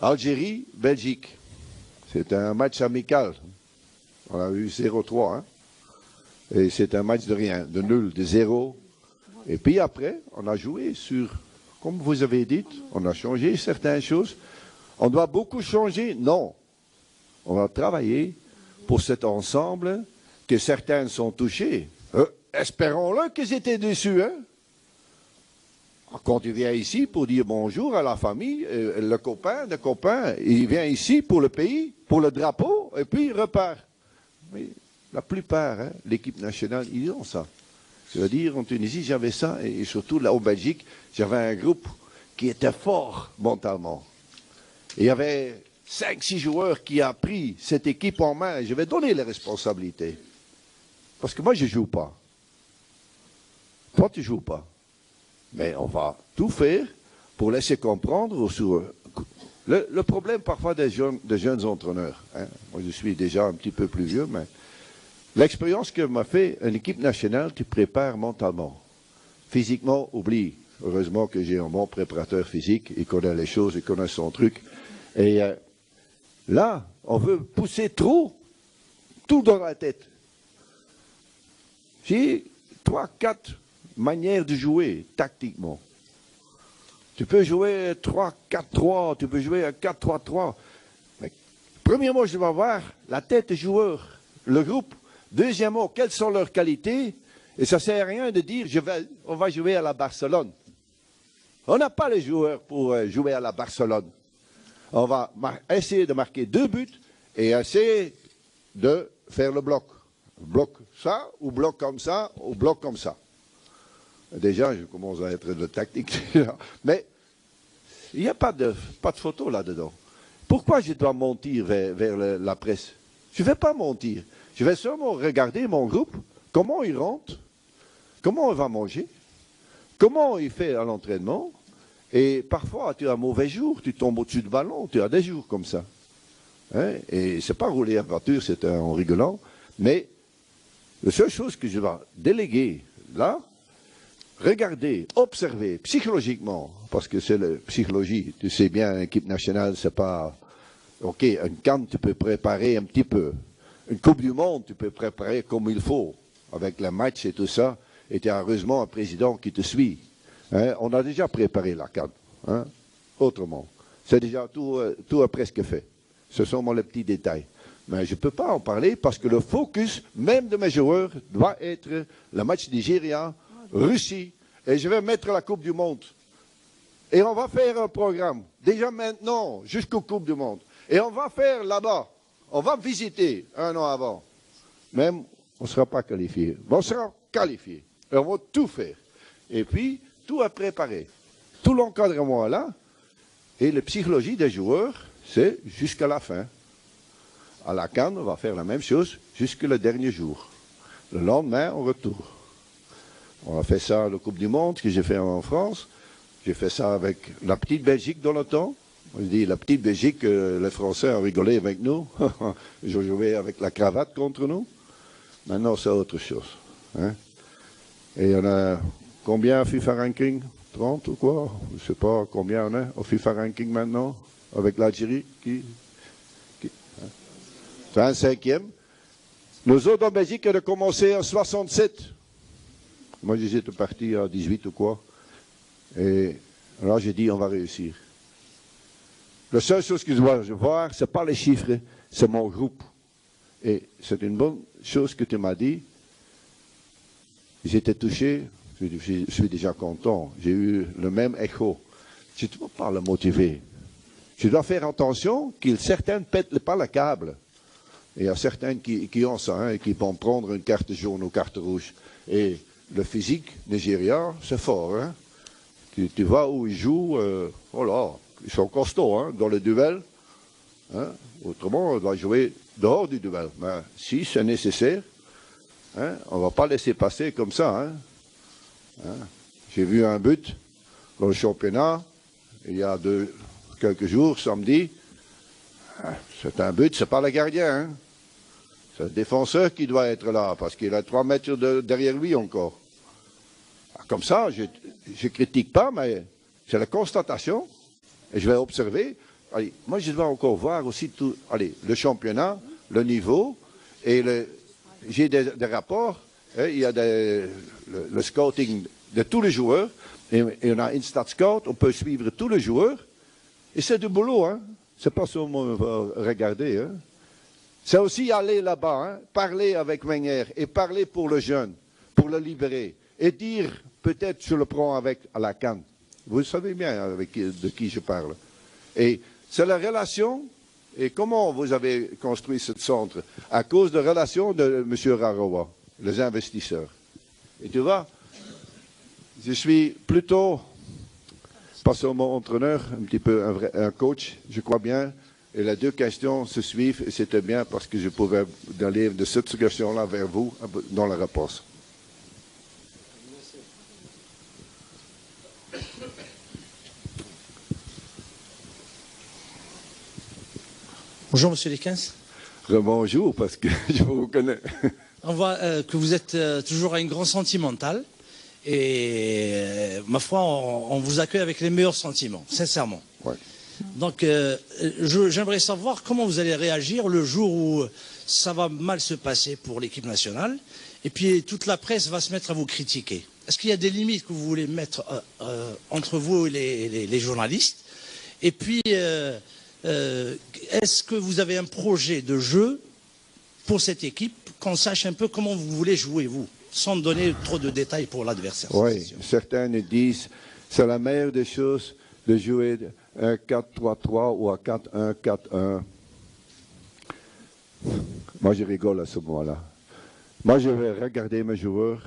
Algérie-Belgique. C'était un match amical. On a eu 0-3. Hein. Et c'est un match de rien, de nul, de 0. Et puis après, on a joué sur, comme vous avez dit, on a changé certaines choses. On doit beaucoup changer? Non. On va travailler pour cet ensemble, que certains sont touchés. Espérons-le qu'ils étaient déçus. Hein? Quand tu viens ici pour dire bonjour à la famille, le copain, il vient ici pour le pays, pour le drapeau, et puis il repart. Mais la plupart, hein, l'équipe nationale, ils ont ça. Je veux dire, en Tunisie, j'avais ça, et surtout là, au Belgique, j'avais un groupe qui était fort mentalement. Et il y avait 5-6 joueurs qui ont pris cette équipe en main, et je vais donner les responsabilités. Parce que moi, je ne joue pas. Toi, tu ne joues pas. Mais on va tout faire pour laisser comprendre sur le problème parfois des jeunes entraîneurs. Hein. Moi, je suis déjà un petit peu plus vieux, mais l'expérience que m'a fait une équipe nationale, tu prépares mentalement. Physiquement, oublie. Heureusement que j'ai un bon préparateur physique, il connaît les choses, il connaît son truc. Et là, on veut pousser trop, tout dans la tête. J'ai 3-4 manière de jouer tactiquement. Tu peux jouer 3-4-3, tu peux jouer à 4-3-3. Mais premièrement, je vais voir la tête des joueurs, le groupe. Deuxièmement, quelles sont leurs qualités. Et ça ne sert à rien de dire on va jouer à la Barcelone. On n'a pas les joueurs pour jouer à la Barcelone. On va essayer de marquer 2 buts et essayer de faire le bloc. Bloc ça, ou bloc comme ça, ou bloc comme ça. Déjà, je commence à être de tactique. Mais il n'y a pas de photo là-dedans. Pourquoi je dois mentir vers la presse? Je ne vais pas mentir. Je vais seulement regarder mon groupe, comment il rentre, comment il va manger, comment il fait à l'entraînement. Et parfois, tu as un mauvais jour, tu tombes au-dessus du ballon, tu as des jours comme ça. Hein? Et ce n'est pas rouler en voiture, c'est en rigolant. Mais la seule chose que je vais déléguer là, regardez, observez psychologiquement, parce que c'est la psychologie, tu sais bien, l'équipe nationale, c'est pas... Ok, une CAN, tu peux préparer un petit peu. Une Coupe du Monde, tu peux préparer comme il faut, avec les matchs et tout ça, et tu as heureusement un président qui te suit. Hein? On a déjà préparé la CAN, hein? Autrement. C'est déjà tout est presque fait. Ce sont les petits détails. Mais je ne peux pas en parler parce que le focus, même de mes joueurs, doit être le match Nigeria, Russie, et je vais mettre la Coupe du Monde. Et on va faire un programme, déjà maintenant, jusqu'aux Coupes du Monde. Et on va faire là-bas, on va visiter un an avant. Même, on ne sera pas qualifié. On sera qualifié. Et on va tout faire. Et puis, tout est préparé. Tout l'encadrement est là. Et la psychologie des joueurs, c'est jusqu'à la fin. À la CAN, on va faire la même chose jusqu'au dernier jour. Le lendemain, on retourne. On a fait ça à la Coupe du Monde que j'ai fait en France. J'ai fait ça avec la petite Belgique dans le temps. On dit la petite Belgique, les Français ont rigolé avec nous. Ils ont joué avec la cravate contre nous. Maintenant, c'est autre chose. Hein? Et on a combien à FIFA Ranking? 30 ou quoi? Je ne sais pas combien on est au FIFA Ranking maintenant, avec l'Algérie. 25e. Nous autres en Belgique, on a commencé en 67. Moi, j'étais parti à 18 ou quoi. Et alors, j'ai dit, on va réussir. La seule chose que je dois voir, ce n'est pas les chiffres, c'est mon groupe. Et c'est une bonne chose que tu m'as dit. J'étais touché, je suis déjà content. J'ai eu le même écho. Je ne dois pas le motiver. Je dois faire attention que certains ne pètent pas le câble. Et il y a certains qui ont ça, hein, et qui vont prendre une carte jaune ou carte rouge. Et le physique nigérien, c'est fort. Hein. Tu vois où ils jouent, ils sont costauds hein, dans le duel. Hein. Autrement, on doit jouer dehors du duel. Mais si c'est nécessaire, hein, on ne va pas laisser passer comme ça. Hein. Hein. J'ai vu un but dans le championnat, il y a quelques jours, samedi. C'est un but, c'est pas le gardien. Hein. C'est le défenseur qui doit être là, parce qu'il a 3 mètres derrière lui encore. Comme ça, je ne critique pas, mais c'est la constatation. Et je vais observer. Allez, moi, je dois encore voir aussi tout, le championnat, le niveau, et j'ai des rapports. Hein, il y a le scouting de tous les joueurs. Et on a une stat scout, on peut suivre tous les joueurs. Et c'est du boulot, hein. C'est pas seulement regarder. Hein. C'est aussi aller là-bas, hein, parler avec Wenger et parler pour le jeune, pour le libérer. Et dire, peut-être je le prends à la CAN. Vous savez bien de qui je parle. Et c'est la relation. Et comment vous avez construit ce centre? À cause de la relation de M. Rarowa, les investisseurs. Et tu vois, je suis plutôt, pas seulement entraîneur, un petit peu un coach, je crois bien. Et les 2 questions se suivent et c'était bien parce que je pouvais aller de cette suggestion-là vers vous dans la réponse. Bonjour, Monsieur Lekens. Bonjour, parce que je vous connais. On voit que vous êtes toujours un grand sentimental. Et ma foi, on vous accueille avec les meilleurs sentiments, sincèrement. Ouais. Donc, j'aimerais savoir comment vous allez réagir le jour où ça va mal se passer pour l'équipe nationale. Et puis, toute la presse va se mettre à vous critiquer. Est-ce qu'il y a des limites que vous voulez mettre entre vous et les journalistes? Et puis, est-ce que vous avez un projet de jeu pour cette équipe, qu'on sache un peu comment vous voulez jouer, vous, sans donner trop de détails pour l'adversaire? Oui, certains nous disent c'est la meilleure des choses de jouer un 4-3-3 ou un 4-1-4-1. Moi, je rigole à ce moment-là. Moi, je vais regarder mes joueurs,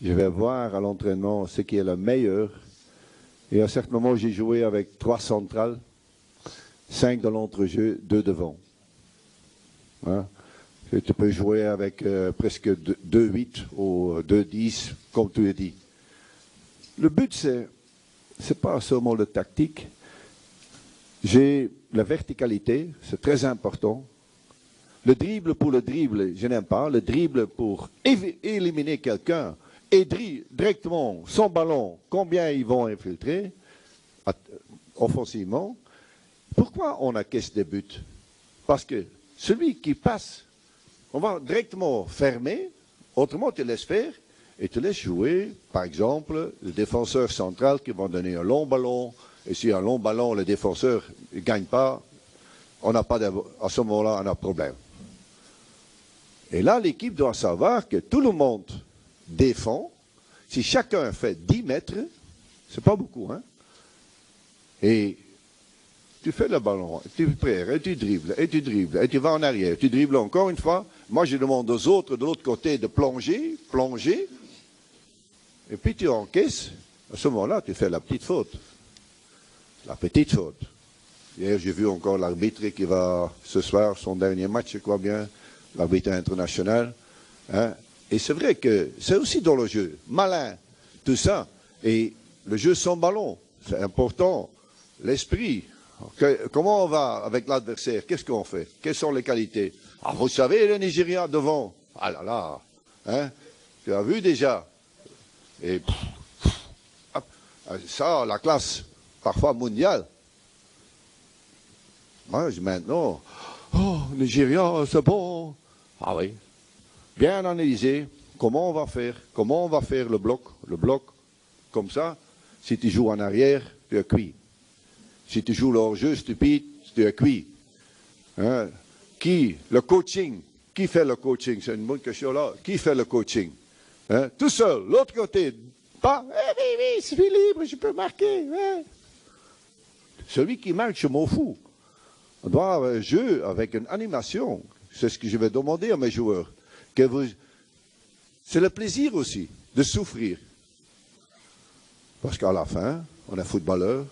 je vais voir à l'entraînement ce qui est le meilleur. Et à un certain moment, j'ai joué avec 3 centrales, 5 dans l'entrejeu, 2 devant. Hein? Et tu peux jouer avec presque 2-8 ou 2-10, comme tu l'as dit. Le but, c'est pas seulement le tactique. J'ai la verticalité, c'est très important. Le dribble pour le dribble, je n'aime pas. Le dribble pour éliminer quelqu'un et directement, sans ballon, combien ils vont infiltrer offensivement. Pourquoi on encaisse des buts? Parce que celui qui passe, on va directement fermer, autrement tu laisses faire et tu laisses jouer, par exemple, le défenseur central qui va donner un long ballon. Et si un long ballon, le défenseur ne gagne pas, on n'a pas à ce moment-là, on a un problème. Et là, l'équipe doit savoir que tout le monde défend. Si chacun fait 10 mètres, c'est pas beaucoup, hein? Et tu fais le ballon, tu perds, et tu dribbles, et tu dribbles, et tu vas en arrière, tu dribbles encore une fois. Moi, je demande aux autres de l'autre côté de plonger, et puis tu encaisses. À ce moment-là, tu fais la petite faute. La petite faute. Hier, j'ai vu encore l'arbitre qui va, ce soir, son dernier match, je crois bien, l'arbitre international. Hein? Et c'est vrai que c'est aussi dans le jeu. Malin, tout ça. Et le jeu sans ballon, c'est important. L'esprit. Comment on va avec l'adversaire? Qu'est-ce qu'on fait? Quelles sont les qualités? Ah, vous savez, le Nigeria devant. Ah là là. Hein? Tu as vu déjà. Et ça, la classe, parfois mondiale. Moi, maintenant, oh, Nigeria, c'est bon. Ah oui. Bien analyser comment on va faire le bloc. Le bloc, comme ça, si tu joues en arrière, tu es cuit. Si tu joues le hors-jeu stupide, tu es cuit. Hein? Le coaching, qui fait le coaching? C'est une bonne question là. Qui fait le coaching? Hein? Tout seul, l'autre côté, pas, oui, je suis libre, je peux marquer. Hein? Celui qui marque, je m'en fous. On doit avoir un jeu avec une animation. C'est ce que je vais demander à mes joueurs. C'est le plaisir aussi de souffrir. Parce qu'à la fin, on est footballeur.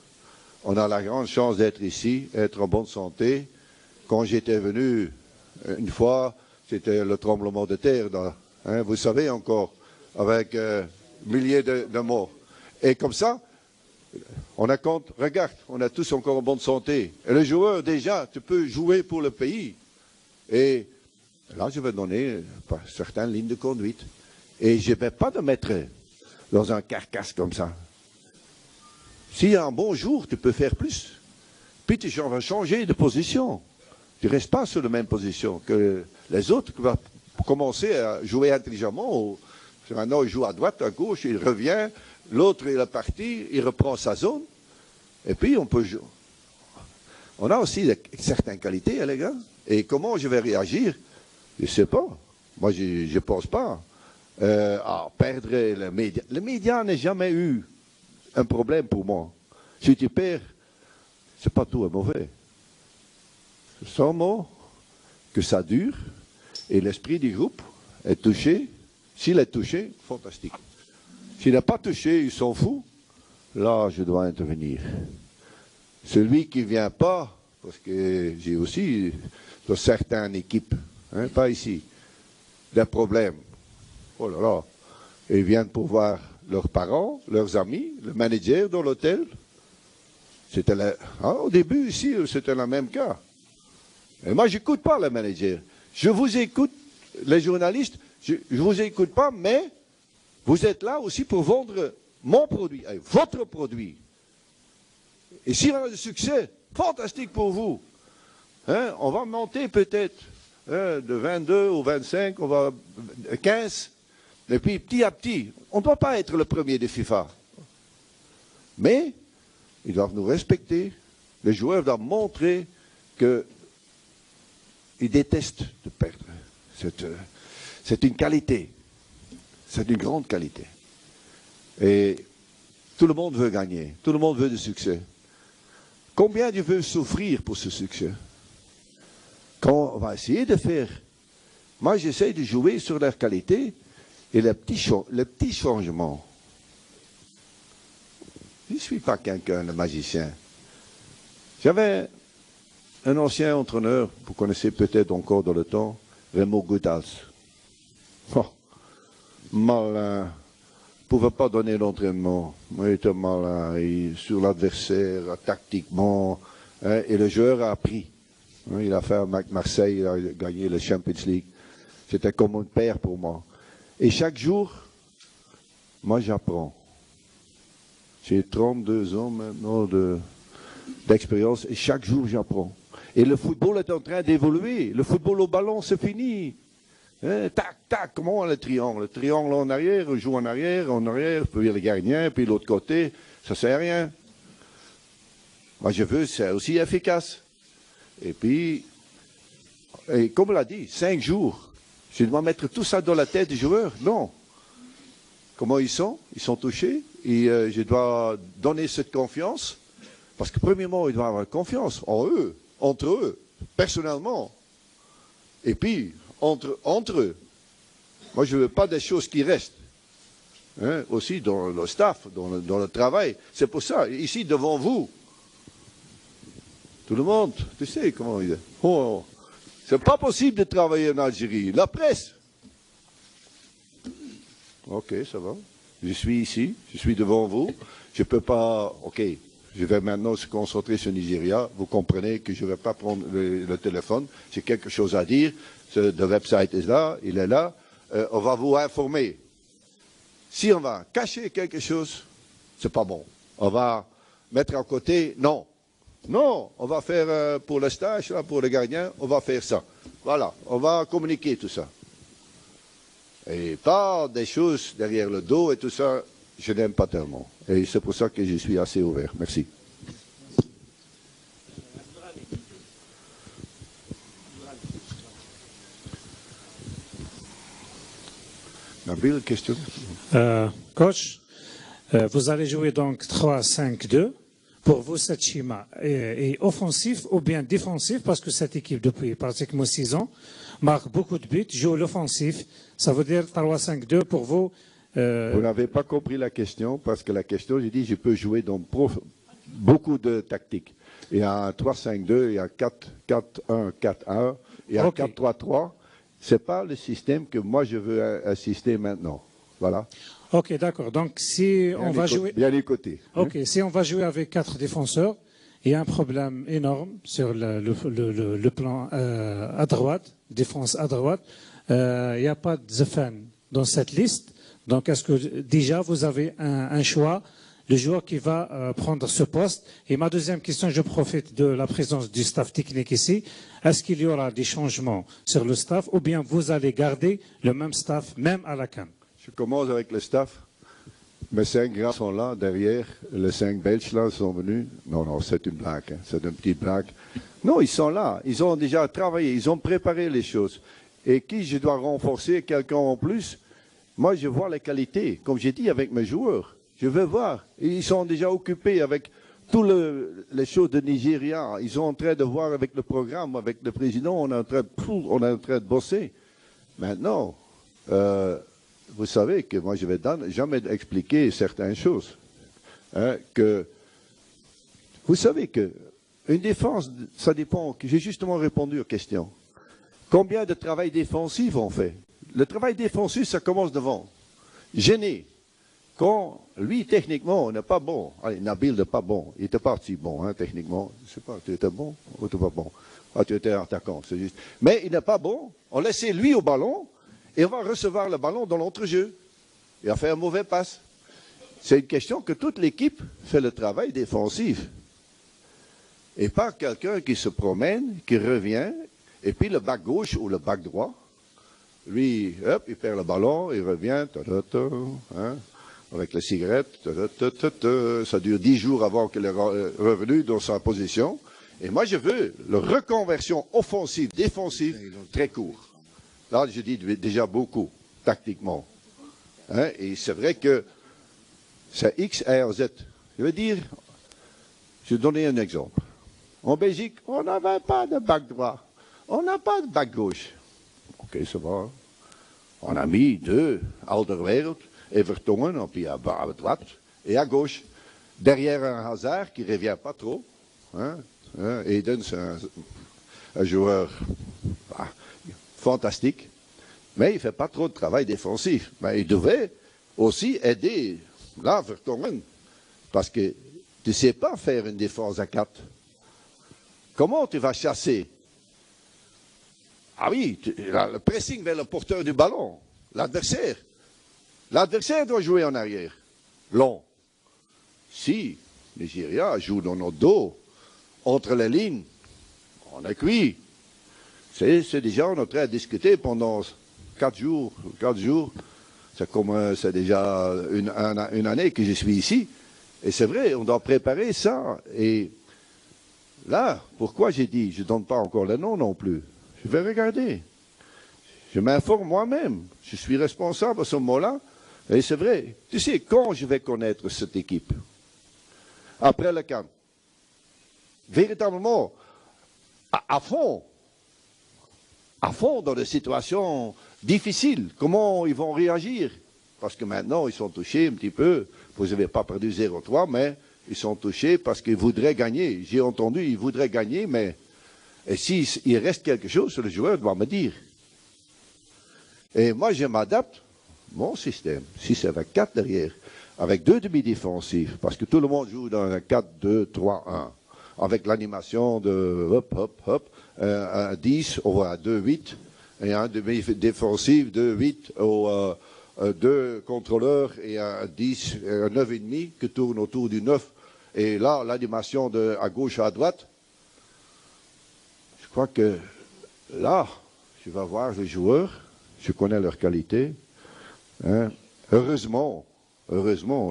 On a la grande chance d'être ici, être en bonne santé. Quand j'étais venu, une fois, c'était le tremblement de terre. Hein, vous savez encore, avec milliers de morts. Et comme ça, On a compte, regarde, on a tous encore en bonne santé. Et le joueur, déjà, tu peux jouer pour le pays. Et là, je vais donner certaines lignes de conduite. Et je ne vais pas te mettre dans un carcasse comme ça. S'il y a un bon jour, tu peux faire plus. Puis tu vas changer de position. Tu ne restes pas sur la même position que les autres qui vont commencer à jouer intelligemment. Maintenant, il joue à droite, à gauche, il revient. L'autre, il est parti, il reprend sa zone. Et puis, on peut jouer. On a aussi certaines qualités, hein, les gars. Et comment je vais réagir? Je ne sais pas. Moi, je ne pense pas à perdre les médias. Les médias n'ont jamais eu un problème pour moi. Si tu perds, ce n'est pas tout mauvais. Sans mot, que ça dure, et l'esprit du groupe est touché. S'il est touché, fantastique. S'il n'est pas touché, il s'en fout. Là, je dois intervenir. Celui qui ne vient pas, parce que j'ai aussi, dans certaines équipes, hein, pas ici, des problèmes. Oh là là. Ils viennent pour voir leurs parents, leurs amis, le manager dans l'hôtel. Au début, ici, c'était le même cas. Et moi, je n'écoute pas le manager. Je vous écoute, les journalistes, je ne vous écoute pas, mais vous êtes là aussi pour vendre mon produit, votre produit. Et si on a du succès, fantastique pour vous. Hein, on va monter peut-être de 22 ou 25, on va 15. Et puis petit à petit, on ne doit pas être le premier de FIFA. Mais ils doivent nous respecter. Les joueurs doivent montrer qu'ils détestent de perdre. C'est une qualité. C'est une grande qualité. Et tout le monde veut gagner. Tout le monde veut du succès. Combien tu veux souffrir pour ce succès? Quand on va essayer de faire... Moi, j'essaie de jouer sur leur qualité et les petits changements. Je ne suis pas quelqu'un de magicien. J'avais un ancien entraîneur, vous connaissez peut-être encore dans le temps, Remo Goethals. Oh, malin. Il ne pouvait pas donner l'entraînement. Il était malin. Sur l'adversaire, tactiquement. Hein, et le joueur a appris. Hein, il a fait avec Marseille, il a gagné la Champions League. C'était comme un père pour moi. Et chaque jour, moi j'apprends. J'ai 32 ans maintenant d'expérience et chaque jour j'apprends. Et le football est en train d'évoluer. Le football au ballon, c'est fini. Hein, tac, tac, comment le triangle? Le triangle en arrière, on joue en arrière, puis le gardien, puis l'autre côté, ça ne sert à rien. Moi je veux, c'est aussi efficace. Et puis, et comme on l'a dit, 5 jours. Je dois mettre tout ça dans la tête des joueurs? Non. Comment ils sont? Ils sont touchés. Et je dois donner cette confiance. Parce que premièrement, ils doivent avoir confiance en eux, entre eux, personnellement. Et puis, entre eux. Moi, je ne veux pas des choses qui restent. Hein, aussi dans le staff, dans le travail. C'est pour ça, ici, devant vous, tout le monde, tu sais comment il est. Oh, c'est pas possible de travailler en Algérie. La presse. Ok, ça va. Je suis ici, je suis devant vous. Je ne peux pas... Ok, je vais maintenant se concentrer sur Nigeria. Vous comprenez que je ne vais pas prendre le téléphone. J'ai quelque chose à dire. Le website est là, il est là. On va vous informer. Si on va cacher quelque chose, c'est pas bon. On va mettre à côté, non. Non, on va faire pour le stage, là, pour le gardien, on va faire ça. Voilà, on va communiquer tout ça. Et pas des choses derrière le dos et tout ça, je n'aime pas tellement. Et c'est pour ça que je suis assez ouvert. Merci. Nabil, question? Coach, vous allez jouer donc 3-5-2. Pour vous, cette schéma est offensif ou bien défensif? Parce que cette équipe, depuis pratiquement 6 ans, marque beaucoup de buts, joue l'offensif. Ça veut dire 3-5-2 pour vous. Vous n'avez pas compris la question, parce que la question, j'ai dit, je peux jouer dans beaucoup de tactiques. Il y a un 3-5-2, il y a un 4-1-4-1, il y a un 4-3-3. Ce n'est pas le système que moi je veux assister maintenant. Voilà. Ok, d'accord. Donc, si on va jouer... Bien écouté. Ok, si on va jouer avec 4 défenseurs, il y a un problème énorme sur le plan à droite, défense à droite. Il n'y a pas de Zefan dans cette liste. Donc, est-ce que déjà vous avez un choix, le joueur qui va prendre ce poste? Et ma deuxième question, je profite de la présence du staff technique ici. Est-ce qu'il y aura des changements sur le staff ou bien vous allez garder le même staff, même à la CAN? Je commence avec le staff. Mes 5 grands sont là, derrière. Les 5 Belges là sont venus. Non, non, c'est une blague. Hein. C'est une petite blague. Non, ils sont là. Ils ont déjà travaillé. Ils ont préparé les choses. Et qui je dois renforcer, quelqu'un en plus? Moi, je vois les qualités. Comme j'ai dit avec mes joueurs. Je veux voir. Ils sont déjà occupés avec toutes les choses de Nigeria. Ils sont en train de voir avec le programme, avec le président. On est en train de bosser. Maintenant, vous savez que moi, je vais jamais expliquer certaines choses. Hein, vous savez que une défense, ça dépend. J'ai justement répondu aux questions. Combien de travail défensif on fait? Le travail défensif, ça commence devant. Gêné. Quand lui, techniquement, n'est pas bon. Allez, Nabil n'est pas bon. Il était parti bon, hein, techniquement. Je ne sais pas, tu étais bon ou tu n'étais pas bon? Ah, tu étais attaquant, c'est juste. Mais il n'est pas bon. On laissait lui au ballon et on va recevoir le ballon dans l'entrejeu. Il a fait un mauvais passe. C'est une question que toute l'équipe fait le travail défensif. Et pas quelqu'un qui se promène, qui revient, et puis le back gauche ou le back droit, lui, hop, il perd le ballon, il revient, hein, avec la cigarette, ça dure 10 jours avant qu'il est revenu dans sa position. Et moi, je veux la reconversion offensive, défensive, très court. Là, je dis déjà beaucoup, tactiquement. Hein, et c'est vrai que c'est X, R, Z. Je veux dire, je vais donner un exemple. En Belgique, on n'avait pas de back droit. On n'a pas de back gauche. Ok, ça va. On a mis 2, Alderweireld et Vertongen, puis à droite et à gauche. Derrière un Hazard qui ne revient pas trop. Hein. Eden, c'est un joueur fantastique. Mais il ne fait pas trop de travail défensif. Mais il devait aussi aider, là, Vertongen. Parce que tu ne sais pas faire une défense à 4. Comment tu vas chasser? Ah oui, le pressing vers le porteur du ballon, l'adversaire. L'adversaire doit jouer en arrière, long. Si Nigeria joue dans notre dos, entre les lignes, on est cuit. C'est déjà, on est en train de discuter pendant 4 jours. C'est déjà une année que je suis ici. Et c'est vrai, on doit préparer ça. Et là, pourquoi j'ai dit, je ne donne pas encore le nom non plus. Je vais regarder. Je m'informe moi-même. Je suis responsable à ce moment-là. Et c'est vrai. Tu sais, quand je vais connaître cette équipe? Après le camp. Véritablement, à fond dans des situations difficiles. Comment ils vont réagir? Parce que maintenant, ils sont touchés un petit peu. Vous n'avez pas perdu 0-3, mais ils sont touchés parce qu'ils voudraient gagner. J'ai entendu, ils voudraient gagner, mais... Et s'il reste quelque chose, le joueur doit me dire. Et moi, je m'adapte mon système. Si c'est avec 4 derrière, avec 2 demi-défensifs, parce que tout le monde joue dans un 4-2-3-1, avec l'animation de hop, un 10 ou un 2-8, et un demi-défensif 2-8 ou 2 contrôleurs et un 10, un 9,5 qui tourne autour du 9. Et là, l'animation à gauche à droite. Je crois que là, je vais voir les joueurs, je connais leur qualité. Hein. Heureusement,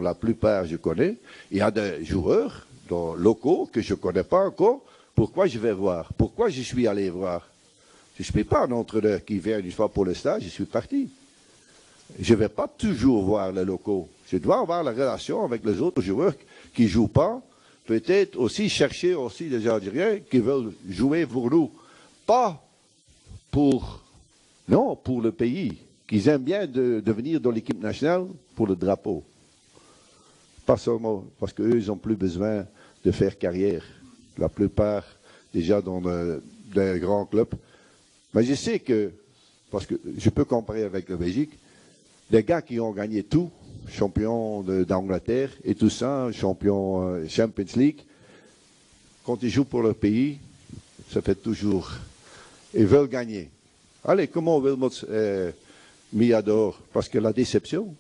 la plupart je connais. Il y a des joueurs locaux que je ne connais pas encore. Pourquoi je vais voir? Pourquoi je suis allé voir? Je ne suis pas un entraîneur qui vient une fois pour le stage, je suis parti. Je ne vais pas toujours voir les locaux. Je dois avoir la relation avec les autres joueurs qui ne jouent pas. Peut-être aussi chercher aussi des Algériens qui veulent jouer pour nous. Pas pour le pays. Qu'ils aiment bien de venir dans l'équipe nationale pour le drapeau. Pas seulement parce qu'eux, ils n'ont plus besoin de faire carrière. La plupart, déjà dans des grands clubs. Mais je sais que, parce que je peux comparer avec la Belgique, des gars qui ont gagné tout, champion d'Angleterre et tout ça, champion Champions League. Quand ils jouent pour leur pays, ça fait toujours. Ils veulent gagner. Allez, comment Wilmots est mis à dehors? Parce que la déception.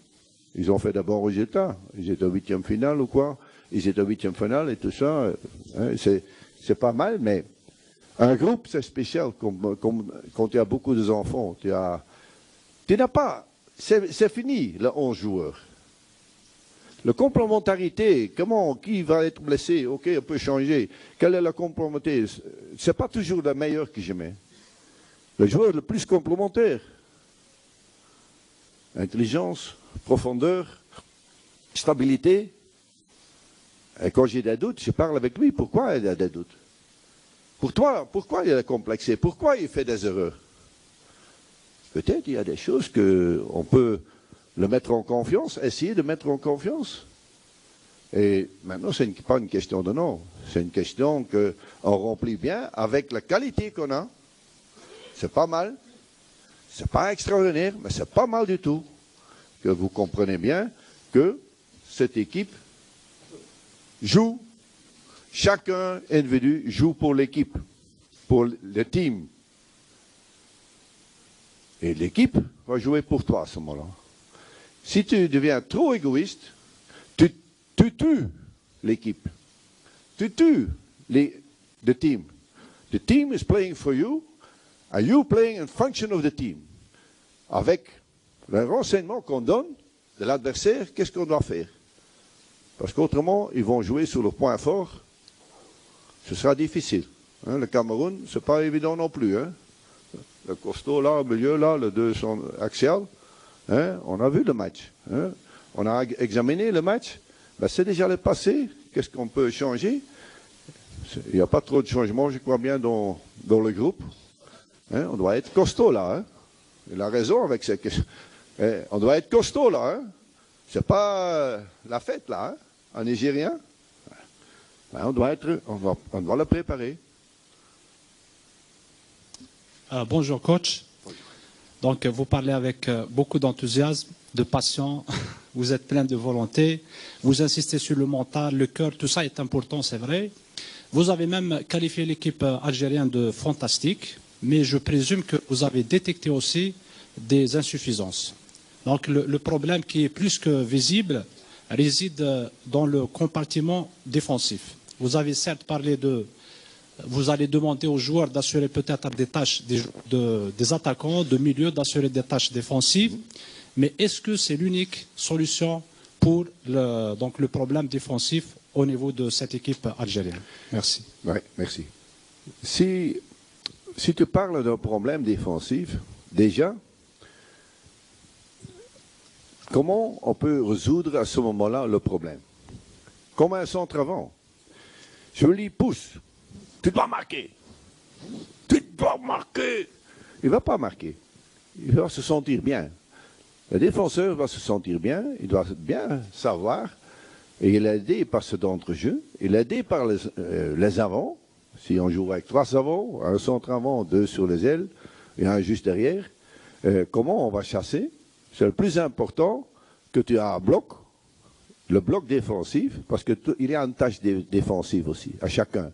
Ils ont fait de bons résultats. Ils étaient au 8e finale ou quoi? Ils étaient au 8e finale et tout ça. Hein, c'est pas mal, mais un groupe, c'est spécial. Comme quand tu as beaucoup d'enfants, tu n'as pas. C'est fini, les 11 joueurs. La complémentarité, qui va être blessé? Ok, on peut changer. Quelle est la complémentarité? C'est pas toujours le meilleur que je mets. Le joueur le plus complémentaire. Intelligence, profondeur, stabilité. Et quand j'ai des doutes, je parle avec lui. Pourquoi il a des doutes? Pour toi, pourquoi il est complexé? Pourquoi il fait des erreurs? Peut-être il y a des choses qu'on peut le mettre en confiance, essayer de mettre en confiance. Et maintenant, ce n'est pas une question de nom. C'est une question qu'on remplit bien avec la qualité qu'on a. C'est pas mal. C'est pas extraordinaire, mais c'est pas mal du tout. Que vous comprenez bien que cette équipe joue, chacun individu joue pour l'équipe, pour le team. Et l'équipe va jouer pour toi à ce moment-là. Si tu deviens trop égoïste, tu tues l'équipe. Tu tues the team. The team is playing for you, and you playing in function of the team. Avec le renseignement qu'on donne de l'adversaire, qu'est-ce qu'on doit faire? Parce qu'autrement, ils vont jouer sur le point fort. Ce sera difficile. Hein, le Cameroun, c'est pas évident non plus. Hein. Le costaud là, au milieu là, les deux sont axiales. Hein, on a vu le match. Hein. On a examiné le match. Ben, c'est déjà le passé. Qu'est-ce qu'on peut changer? Il n'y a pas trop de changements, je crois bien, dans le groupe. Hein, on doit être costaud là. Hein. Il a raison avec ça. On doit être costaud là. Hein. C'est pas la fête là, hein, en Nigérien. Ben, on doit le préparer. Bonjour coach. Donc vous parlez avec beaucoup d'enthousiasme, de passion, vous êtes plein de volonté, vous insistez sur le mental, le cœur, tout ça est important, c'est vrai. Vous avez même qualifié l'équipe algérienne de fantastique, mais je présume que vous avez détecté aussi des insuffisances. Donc le problème qui est plus que visible réside dans le compartiment défensif. Vous avez certes parlé de... Vous allez demander aux joueurs d'assurer peut-être des tâches des attaquants, de milieu, d'assurer des tâches défensives. Mais est-ce que c'est l'unique solution pour le problème défensif au niveau de cette équipe algérienne? Merci. Oui, merci. Si tu parles d'un problème défensif, déjà, comment on peut résoudre à ce moment-là le problème? Comme un centre avant. Je lui pousse. Tu dois marquer. Tu dois marquer. Il ne va pas marquer. Il va se sentir bien. Le défenseur va se sentir bien. Il doit bien savoir. Et il est aidé par ce d'entre-jeu. Il est aidé par les avants. Si on joue avec 3 avants, un centre avant, 2 sur les ailes et un juste derrière, comment on va chasser? C'est le plus important que tu as un bloc. Le bloc défensif, parce qu'il y a une tâche défensive aussi, à chacun.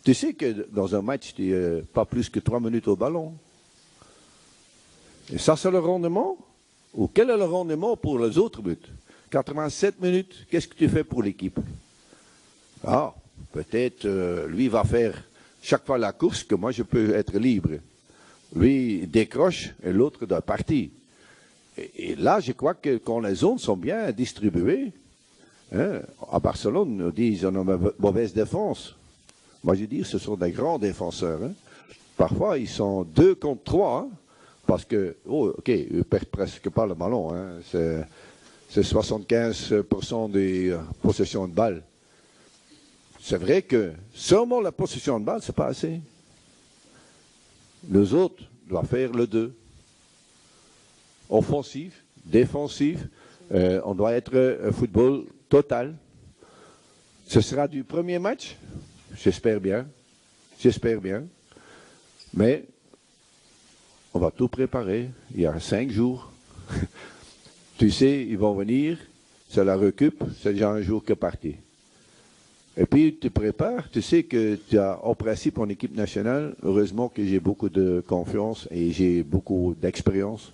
Tu sais que dans un match, tu n'es pas plus que 3 minutes au ballon. Et ça, c'est le rendement? Ou quel est le rendement pour les autres buts? 87 minutes, qu'est-ce que tu fais pour l'équipe? Ah, peut-être lui va faire chaque fois la course que moi je peux être libre. Lui décroche et l'autre doit partir. Et là, je crois que quand les zones sont bien distribuées, hein, à Barcelone, nous disent on a une mauvaise défense. Moi, je dis, ce sont des grands défenseurs. Hein. Parfois, ils sont 2 contre 3, hein, parce que, ok, ils ne perdent presque pas le ballon. Hein. C'est 75% des possessions de balles. C'est vrai que seulement la possession de balles, ce n'est pas assez. Les autres doivent faire le 2. Offensif, défensif, on doit être un football total. Ce sera du premier match. J'espère bien. J'espère bien. Mais on va tout préparer. Il y a 5 jours. Tu sais, ils vont venir c'est la récup, c'est déjà un jour que parti. Et puis tu te prépares, tu sais que tu as en principe en équipe nationale, heureusement que j'ai beaucoup de confiance et j'ai beaucoup d'expérience,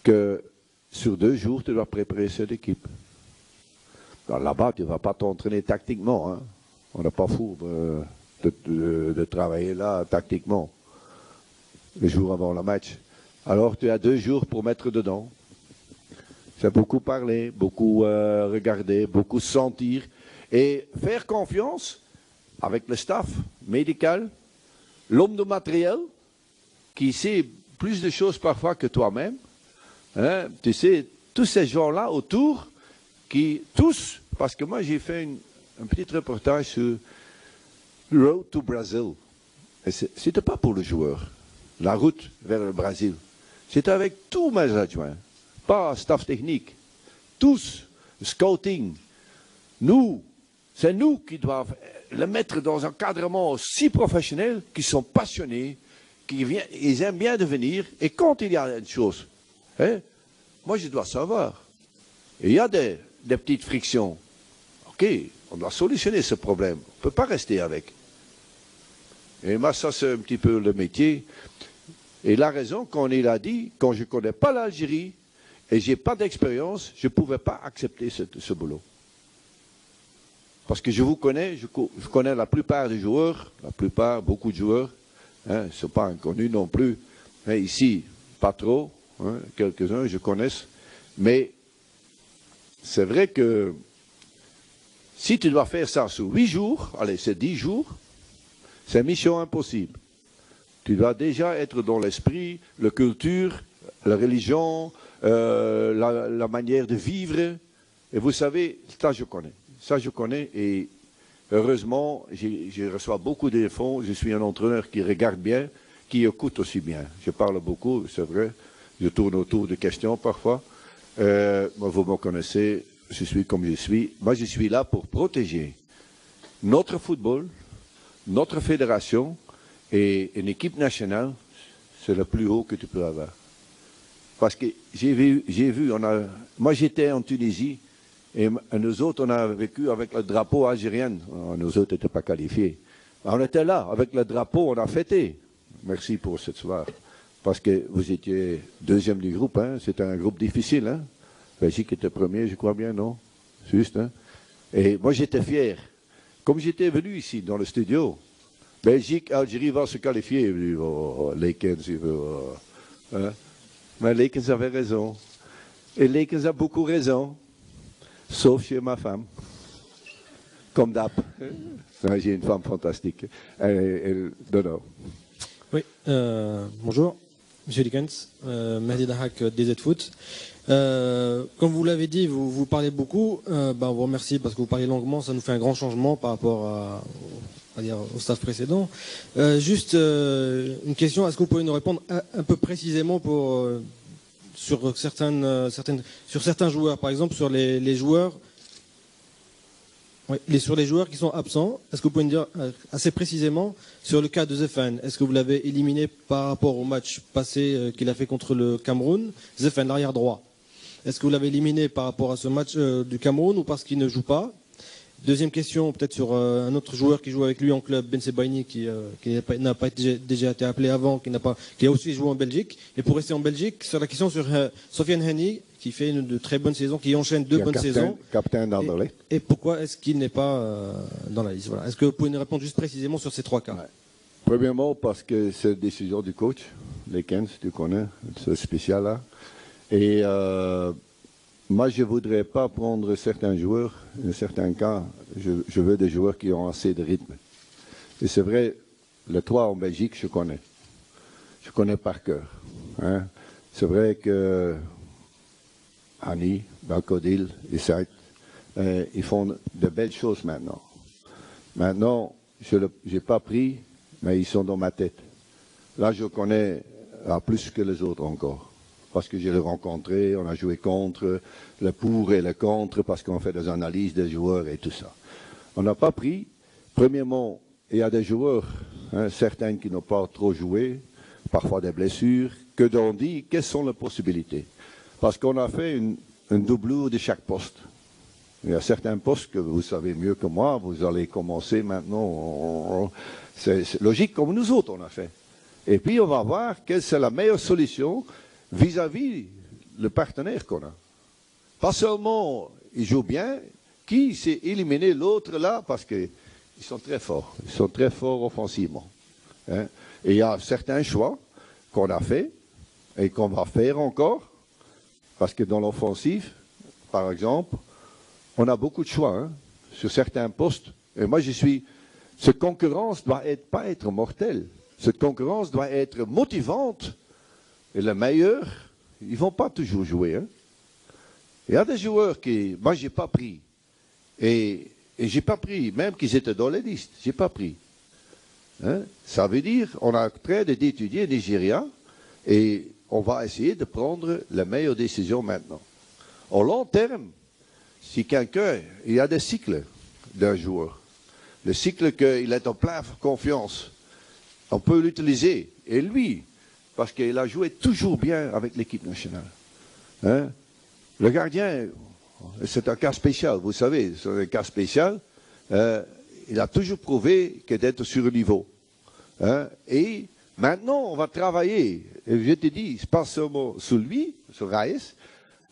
que sur 2 jours tu dois préparer cette équipe. Là-bas, tu ne vas pas t'entraîner tactiquement. Hein. On n'est pas fou de travailler là tactiquement, le jour avant le match. Alors tu as 2 jours pour mettre dedans. C'est beaucoup parler, beaucoup regarder, beaucoup sentir et faire confiance avec le staff médical, l'homme de matériel qui sait plus de choses parfois que toi-même. Hein? Tu sais, tous ces gens-là autour qui, tous, parce que moi j'ai fait un petit reportage sur Road to Brazil. C'était pas pour le joueur, la route vers le Brésil. C'était avec tous mes adjoints, pas staff technique, tous, scouting. Nous, c'est nous qui doivent le mettre dans un encadrement aussi professionnel, qui sont passionnés, ils aiment bien devenir, et quand il y a une chose, hein, moi je dois savoir, il y a des petites frictions. Ok, on doit solutionner ce problème, on ne peut pas rester avec. Et moi ça c'est un petit peu le métier. Et la raison, quand il a dit, quand je ne connais pas l'Algérie, et je n'ai pas d'expérience, je ne pouvais pas accepter ce boulot. Parce que je vous connais, je connais la plupart des joueurs, beaucoup de joueurs, hein, ils ne sont pas inconnus non plus. Hein, ici, pas trop, hein, quelques-uns, je connais. Mais c'est vrai que si tu dois faire ça sur 8 jours, allez, c'est 10 jours, c'est mission impossible. Tu dois déjà être dans l'esprit, la culture, la religion, la manière de vivre. Et vous savez, ça je connais. Ça, je connais et heureusement, je reçois beaucoup de fonds. Je suis un entraîneur qui regarde bien, qui écoute aussi bien. Je parle beaucoup, c'est vrai. Je tourne autour de questions parfois. Moi, vous me connaissez, je suis comme je suis. Moi, je suis là pour protéger notre football, notre fédération et une équipe nationale. C'est le plus haut que tu peux avoir. Parce que j'ai vu, moi j'étais en Tunisie. Et nous autres, on a vécu avec le drapeau algérien. Nous autres n'étaient pas qualifiés. On était là, avec le drapeau, on a fêté. Merci pour cette soirée. Parce que vous étiez 2e du groupe. Hein. C'était un groupe difficile. Hein. Belgique était premier, je crois bien, non? Juste. Hein. Et moi, j'étais fier. Comme j'étais venu ici, dans le studio, Belgique, Algérie va se qualifier. Lakens, hein. Mais Lakens avait raison. Et Lakens a beaucoup raison. Sauf chez ma femme, comme d'hab. J'ai une femme fantastique. Non. Oui, bonjour, Monsieur Likens, Mehdi Dahak, DZ Foot. Comme vous l'avez dit, vous parlez beaucoup. On vous remercie parce que vous parlez longuement. Ça nous fait un grand changement par rapport au staff précédent. Juste une question, est-ce que vous pouvez nous répondre un peu précisément sur certains joueurs, par exemple sur les joueurs qui sont absents, est-ce que vous pouvez nous dire assez précisément sur le cas de Zefan, est-ce que vous l'avez éliminé par rapport au match passé qu'il a fait contre le Cameroun? Zefan, l'arrière droit, est-ce que vous l'avez éliminé par rapport à ce match du Cameroun ou parce qu'il ne joue pas? Deuxième question, peut-être sur un autre joueur qui joue avec lui en club, Ben Sebaini, qui n'a pas déjà été appelé avant, qui a aussi joué en Belgique. Et pour rester en Belgique, sur la question sur Sofiane Henny, qui fait de très bonnes saisons, qui enchaîne 2 bonnes saisons. Capitaine d'Anderlecht. Et pourquoi est-ce qu'il n'est pas dans la liste? Voilà. Est-ce que vous pouvez nous répondre juste précisément sur ces 3 cas? Ouais. Premièrement, parce que c'est une décision du coach, Lekens, tu connais, ce spécial-là. Et moi, je ne voudrais pas prendre certains joueurs, dans certains cas, je veux des joueurs qui ont assez de rythme. Et c'est vrai, les 3 en Belgique, je connais. Je connais par cœur. Hein. C'est vrai que Hani, Balkodil et Saïd, ils font de belles choses maintenant. Maintenant, je n'ai pas pris, mais ils sont dans ma tête. Là, je connais plus que les autres encore. Parce que je l'ai rencontré, on a joué contre, le pour et le contre, parce qu'on fait des analyses des joueurs et tout ça. On n'a pas pris. Premièrement, il y a des joueurs, hein, certains qui n'ont pas trop joué, parfois des blessures, que l'on dit, quelles sont les possibilités? Parce qu'on a fait une doublure de chaque poste. Il y a certains postes que vous savez mieux que moi, vous allez commencer maintenant. C'est logique comme nous autres on a fait. Et puis on va voir quelle c'est la meilleure solution vis-à-vis le partenaire qu'on a. Pas seulement il joue bien, qui s'est éliminé l'autre là parce qu'ils sont très forts. Ils sont très forts offensivement. Hein. Et il y a certains choix qu'on a fait et qu'on va faire encore. Parce que dans l'offensive, par exemple, on a beaucoup de choix hein, sur certains postes. Et moi, cette concurrence doit pas être mortelle. Cette concurrence doit être motivante. Et les meilleurs, ils ne vont pas toujours jouer. Hein. Il y a des joueurs qui, moi, j'ai pas pris. Et j'ai pas pris, même qu'ils étaient dans les listes, j'ai pas pris. Hein. Ça veut dire, on est en train d'étudier Nigeria et on va essayer de prendre la meilleure décision maintenant. Au long terme, si quelqu'un, il y a des cycles d'un joueur. Le cycle qu'il est en pleine confiance, on peut l'utiliser. Et lui, parce qu'il a joué toujours bien avec l'équipe nationale. Hein? Le gardien, c'est un cas spécial, vous savez, c'est un cas spécial. Il a toujours prouvé que d'être sur le niveau. Hein? Et maintenant, on va travailler. Et je te dis, c'est pas seulement sur lui, sur Raïs,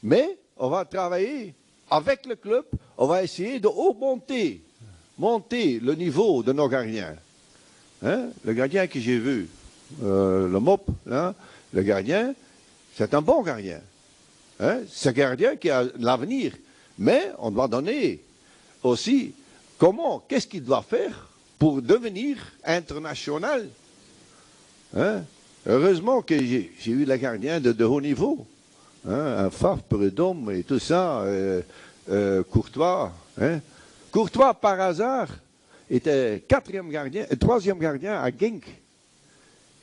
mais on va travailler avec le club. On va essayer de monter le niveau de nos gardiens. Hein? Le gardien que j'ai vu, le MOP, hein? Le gardien, c'est un bon gardien. Hein? C'est un gardien qui a l'avenir. Mais on doit donner aussi qu'est-ce qu'il doit faire pour devenir international. Hein? Heureusement que j'ai eu les gardiens de haut niveau. Hein? Un Faf, Prudhomme et tout ça, Courtois. Hein? Courtois, par hasard, était troisième gardien à Genk.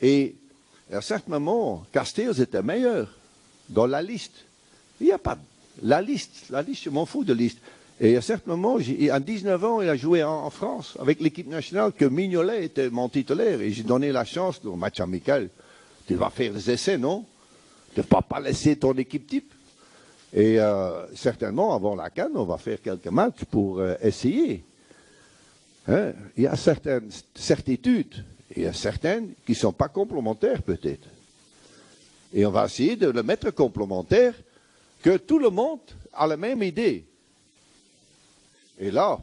Et à un certain moment, Castells était meilleur dans la liste. Il n'y a pas la liste, je m'en fous de liste. Et à un certain moment, à 19 ans, il a joué en France avec l'équipe nationale que Mignolet était mon titulaire. Et j'ai donné la chance au match amical. Tu vas faire des essais, non? Tu ne vas pas laisser ton équipe type. Et certainement, avant la CAN, on va faire quelques matchs pour essayer. Hein? Il y a certaines certitudes. Il y a certaines qui ne sont pas complémentaires, peut-être. Et on va essayer de le mettre complémentaire, que tout le monde a la même idée. Et là,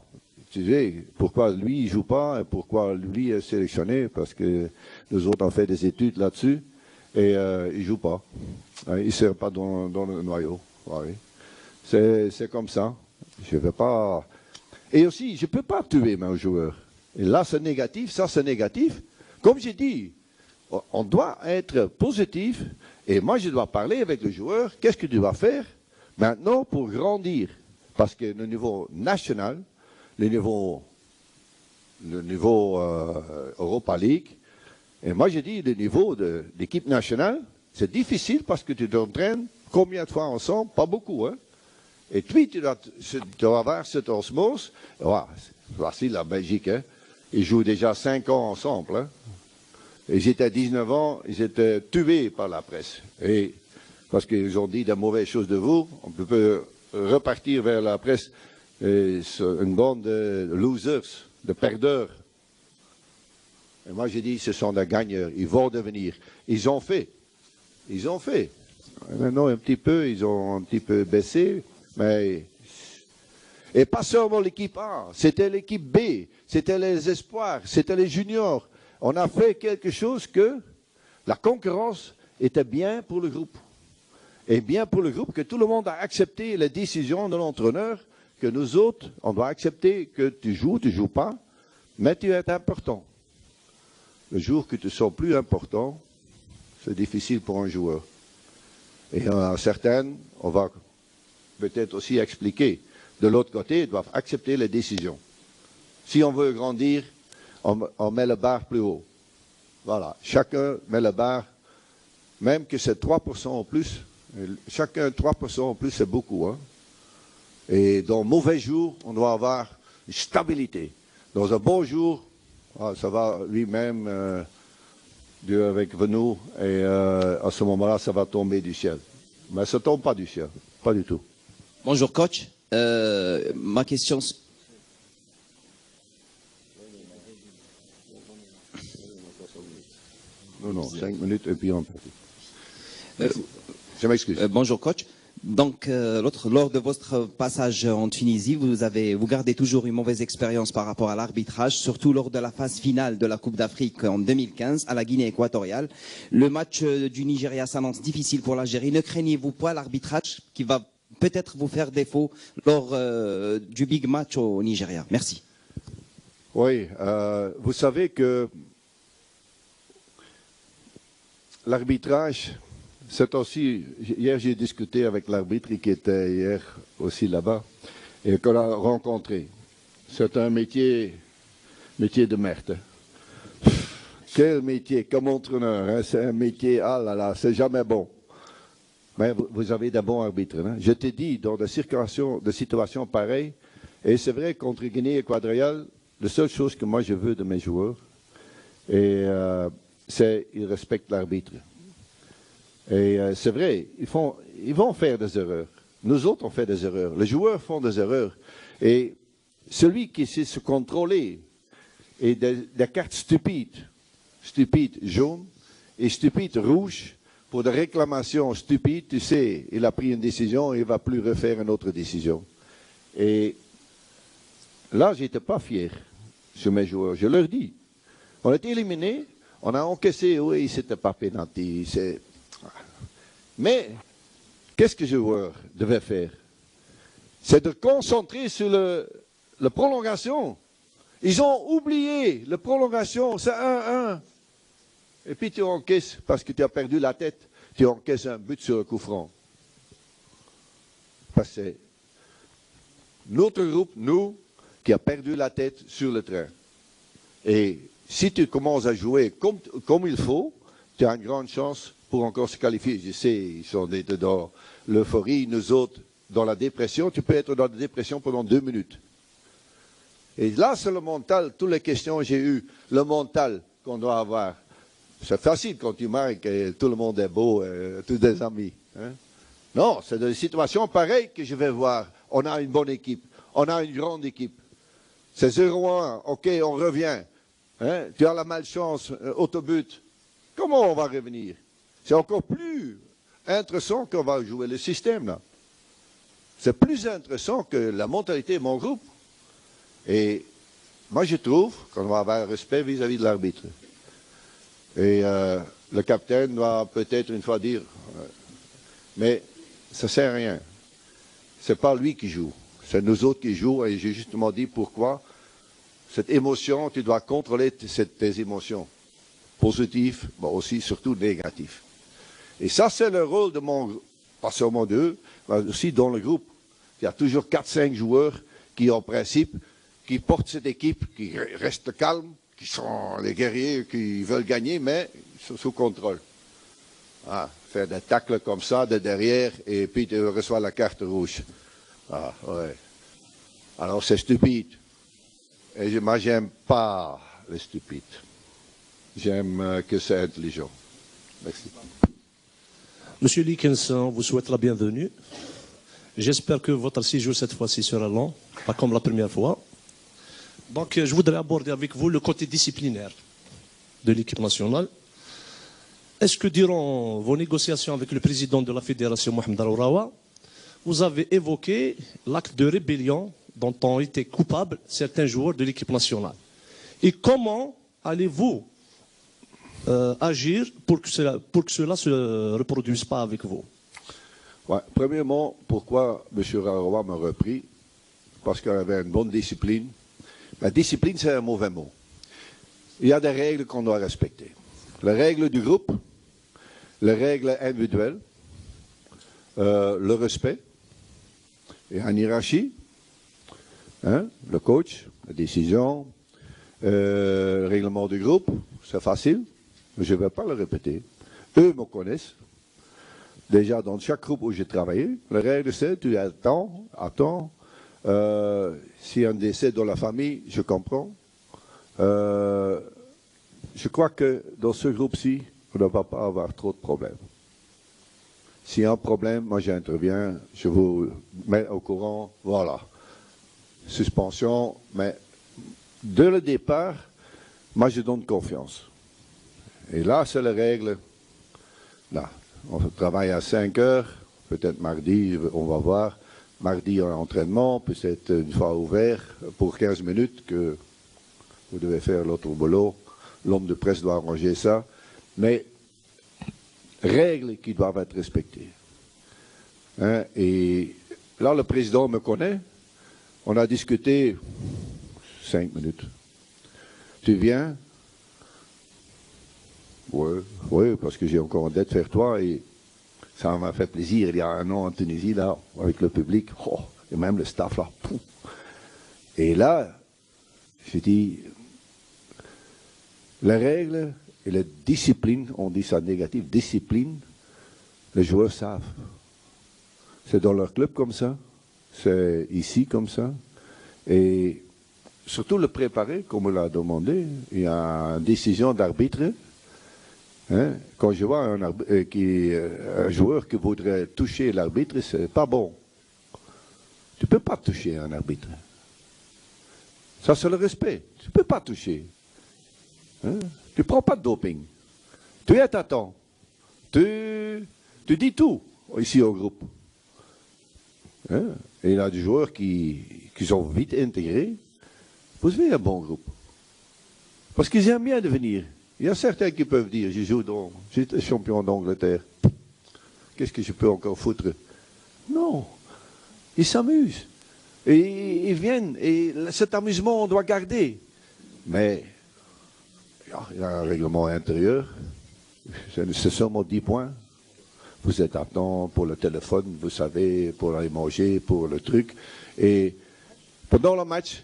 tu sais, pourquoi lui ne joue pas, et pourquoi lui est sélectionné, parce que nous autres on fait des études là-dessus, et il ne joue pas. Il ne sert pas dans le noyau. Oui. C'est comme ça. Je ne vais pas... Et aussi, je ne peux pas tuer mes joueurs. Et là, c'est négatif, ça c'est négatif. Comme j'ai dit, on doit être positif. Et moi, je dois parler avec le joueur. Qu'est-ce que tu dois faire maintenant pour grandir? Parce que le niveau national, le niveau Europa League, et moi, je dis le niveau de l'équipe nationale, c'est difficile parce que tu t'entraînes combien de fois ensemble? Pas beaucoup, hein? Et puis, tu dois avoir cette osmose. Voici la Belgique, hein? Ils jouent déjà 5 ans ensemble, hein? Et j'étais à 19 ans, ils étaient tués par la presse. Et parce qu'ils ont dit de mauvaises choses de vous, on peut repartir vers la presse, une bande de losers, de perdeurs. Et moi j'ai dit, ce sont des gagneurs, ils vont devenir. Ils ont fait. Et maintenant ils ont un petit peu baissé, mais... Et pas seulement l'équipe A, c'était l'équipe B, c'était les espoirs, c'était les juniors. On a fait quelque chose que la concurrence était bien pour le groupe. Et bien pour le groupe que tout le monde a accepté les décisions de l'entraîneur, que nous autres, on doit accepter que tu joues pas, mais tu es important. Le jour que tu sens plus important, c'est difficile pour un joueur. Et certaines, on va peut-être aussi expliquer. De l'autre côté, ils doivent accepter les décisions. Si on veut grandir, on met la barre plus haut. Voilà. Chacun met la barre, même que c'est 3% en plus. Chacun 3% en plus, c'est beaucoup. Hein? Et dans un mauvais jour, on doit avoir une stabilité. Dans un bon jour, ça va lui-même, Dieu avec nous, et à ce moment-là, ça va tomber du ciel. Mais ça ne tombe pas du ciel, pas du tout. Bonjour coach. Ma question... Non, 5 minutes et puis on peut. Je m'excuse. Bonjour coach. Donc, lors de votre passage en Tunisie, vous gardez toujours une mauvaise expérience par rapport à l'arbitrage, surtout lors de la phase finale de la Coupe d'Afrique en 2015 à la Guinée équatoriale. Le match du Nigeria s'annonce difficile pour l'Algérie. Ne craignez-vous pas l'arbitrage qui va peut-être vous faire défaut lors du big match au Nigeria? Merci. Oui, vous savez que l'arbitrage... C'est aussi, hier j'ai discuté avec l'arbitre qui était hier aussi là-bas et qu'on a rencontré. C'est un métier de merde. Quel métier, comme entraîneur, hein? C'est un métier, ah là là, c'est jamais bon. Mais vous avez des bons arbitres. Hein? Je t'ai dit, dans des situations pareilles, et c'est vrai, contre Guinée équatoriale, la seule chose que moi je veux de mes joueurs, c'est qu'ils respectent l'arbitre. Et c'est vrai, ils vont faire des erreurs. Nous autres, on fait des erreurs. Les joueurs font des erreurs. Et celui qui sait se contrôler, et des cartes stupides jaunes et stupides rouges, pour des réclamations stupides, tu sais, il a pris une décision et il ne va plus refaire une autre décision. Et là, je n'étais pas fier sur mes joueurs. Je leur dis, on a été éliminés, on a encaissé, oui, c'était pas pénalty, c'est... Mais, qu'est-ce que les joueurs devaient faire? C'est de concentrer sur la prolongation. Ils ont oublié la prolongation, c'est 1-1. Et puis tu encaisses, parce que tu as perdu la tête, tu encaisses un but sur le coup franc. Parce que c'est notre groupe, nous, qui a perdu la tête sur le train. Et si tu commences à jouer comme il faut, tu as une grande chance pour encore se qualifier. Je sais, ils sont dans l'euphorie, nous autres, dans la dépression. Tu peux être dans la dépression pendant 2 minutes. Et là, c'est le mental. Toutes les questions que j'ai eues, le mental qu'on doit avoir. C'est facile quand tu marques et tout le monde est beau, tous des amis. Hein? Non, c'est des situations pareilles que je vais voir. On a une bonne équipe. On a une grande équipe. C'est 0-1. OK, on revient. Hein? Tu as la malchance, autobut. Comment on va revenir? C'est encore plus intéressant qu'on va jouer le système, là. C'est plus intéressant que la mentalité de mon groupe. Et moi, je trouve qu'on va avoir respect vis-à-vis de l'arbitre. Et le capitaine doit peut-être une fois dire, mais ça ne sert à rien. Ce n'est pas lui qui joue, c'est nous autres qui jouons. Et j'ai justement dit pourquoi cette émotion, tu dois contrôler tes émotions. Positives, mais aussi surtout négatives. Et ça, c'est le rôle de mon groupe, pas seulement d'eux, mais aussi dans le groupe. Il y a toujours 4-5 joueurs qui, en principe, qui portent cette équipe, qui restent calmes, qui sont les guerriers, qui veulent gagner, mais ils sont sous contrôle. Ah, faire des tacles comme ça de derrière, et puis tu reçois la carte rouge. Ah, ouais. Alors c'est stupide. Et moi, j'aime pas les stupides. J'aime que c'est intelligent. Merci. Monsieur Likens, on vous souhaite la bienvenue. J'espère que votre séjour cette fois-ci sera long, pas comme la première fois. Donc, je voudrais aborder avec vous le côté disciplinaire de l'équipe nationale. Est-ce que durant vos négociations avec le président de la fédération, Mohamed Al-Ourawa, vous avez évoqué l'acte de rébellion dont ont été coupables certains joueurs de l'équipe nationale? Et comment allez-vous agir pour que cela ne se reproduise pas avec vous? Ouais. Premièrement, pourquoi M. Al-Ourawa m'a repris? Parce qu'il avait une bonne discipline. La discipline, c'est un mauvais mot. Il y a des règles qu'on doit respecter. Les règles du groupe, les règles individuelles, le respect, et une hiérarchie, hein, le coach, la décision, le règlement du groupe, c'est facile, mais je ne vais pas le répéter. Eux me connaissent. Déjà, dans chaque groupe où j'ai travaillé, la règle c'est, tu attends. S'il y a un décès dans la famille, je comprends. Je crois que dans ce groupe-ci, on ne va pas avoir trop de problèmes. S'il y a un problème, moi j'interviens, je vous mets au courant, voilà. Suspension, mais dès le départ, moi je donne confiance. Et là, c'est la règle. Là, on travaille à 5 heures, peut-être mardi, on va voir. Mardi, un entraînement, peut-être une fois ouvert pour 15 minutes que vous devez faire l'autre boulot. L'homme de presse doit arranger ça. Mais règles qui doivent être respectées. Hein, et là, le président me connaît. On a discuté 5 minutes. Tu viens? Oui, parce que j'ai encore une dette vers toi et ça m'a fait plaisir. Il y a un an en Tunisie, là, avec le public, et même le staff, là. Et là, j'ai dit, la règle et la discipline, on dit ça négatif, discipline, les joueurs savent. C'est dans leur club comme ça, c'est ici comme ça. Et surtout le préparer, comme on l'a demandé, il y a une décision d'arbitre. Hein? Quand je vois un joueur qui voudrait toucher l'arbitre, c'est pas bon. Tu ne peux pas toucher un arbitre. Ça, c'est le respect. Tu ne peux pas toucher. Hein? Tu ne prends pas de doping. Tu es à temps. Tu dis tout ici au groupe. Hein? Et il y a des joueurs qui sont vite intégrés. Vous avez un bon groupe. Parce qu'ils aiment bien de venir. Il y a certains qui peuvent dire, j'étais champion d'Angleterre. Qu'est-ce que je peux encore foutre? Non. Ils s'amusent. Et ils viennent. Et cet amusement, on doit garder. Mais il y a un règlement intérieur. C'est seulement 10 points. Vous êtes à temps pour le téléphone, vous savez, pour aller manger, pour le truc. Et pendant le match,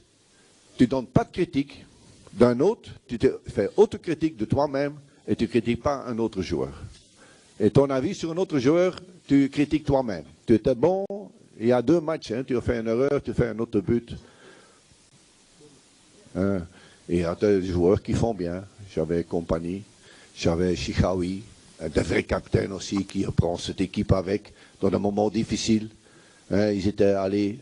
tu ne donnes pas de critique d'un autre, tu te fais autocritique de toi-même et tu ne critiques pas un autre joueur. Et ton avis sur un autre joueur, tu critiques toi-même. Tu étais bon, il y a 2 matchs, hein, tu as fait une erreur, tu fais un autre but. Hein, et il y a des joueurs qui font bien. J'avais compagnie, j'avais Chichaoui, un vrai capitaine aussi qui reprend cette équipe avec dans un moment difficile. Hein, ils étaient allés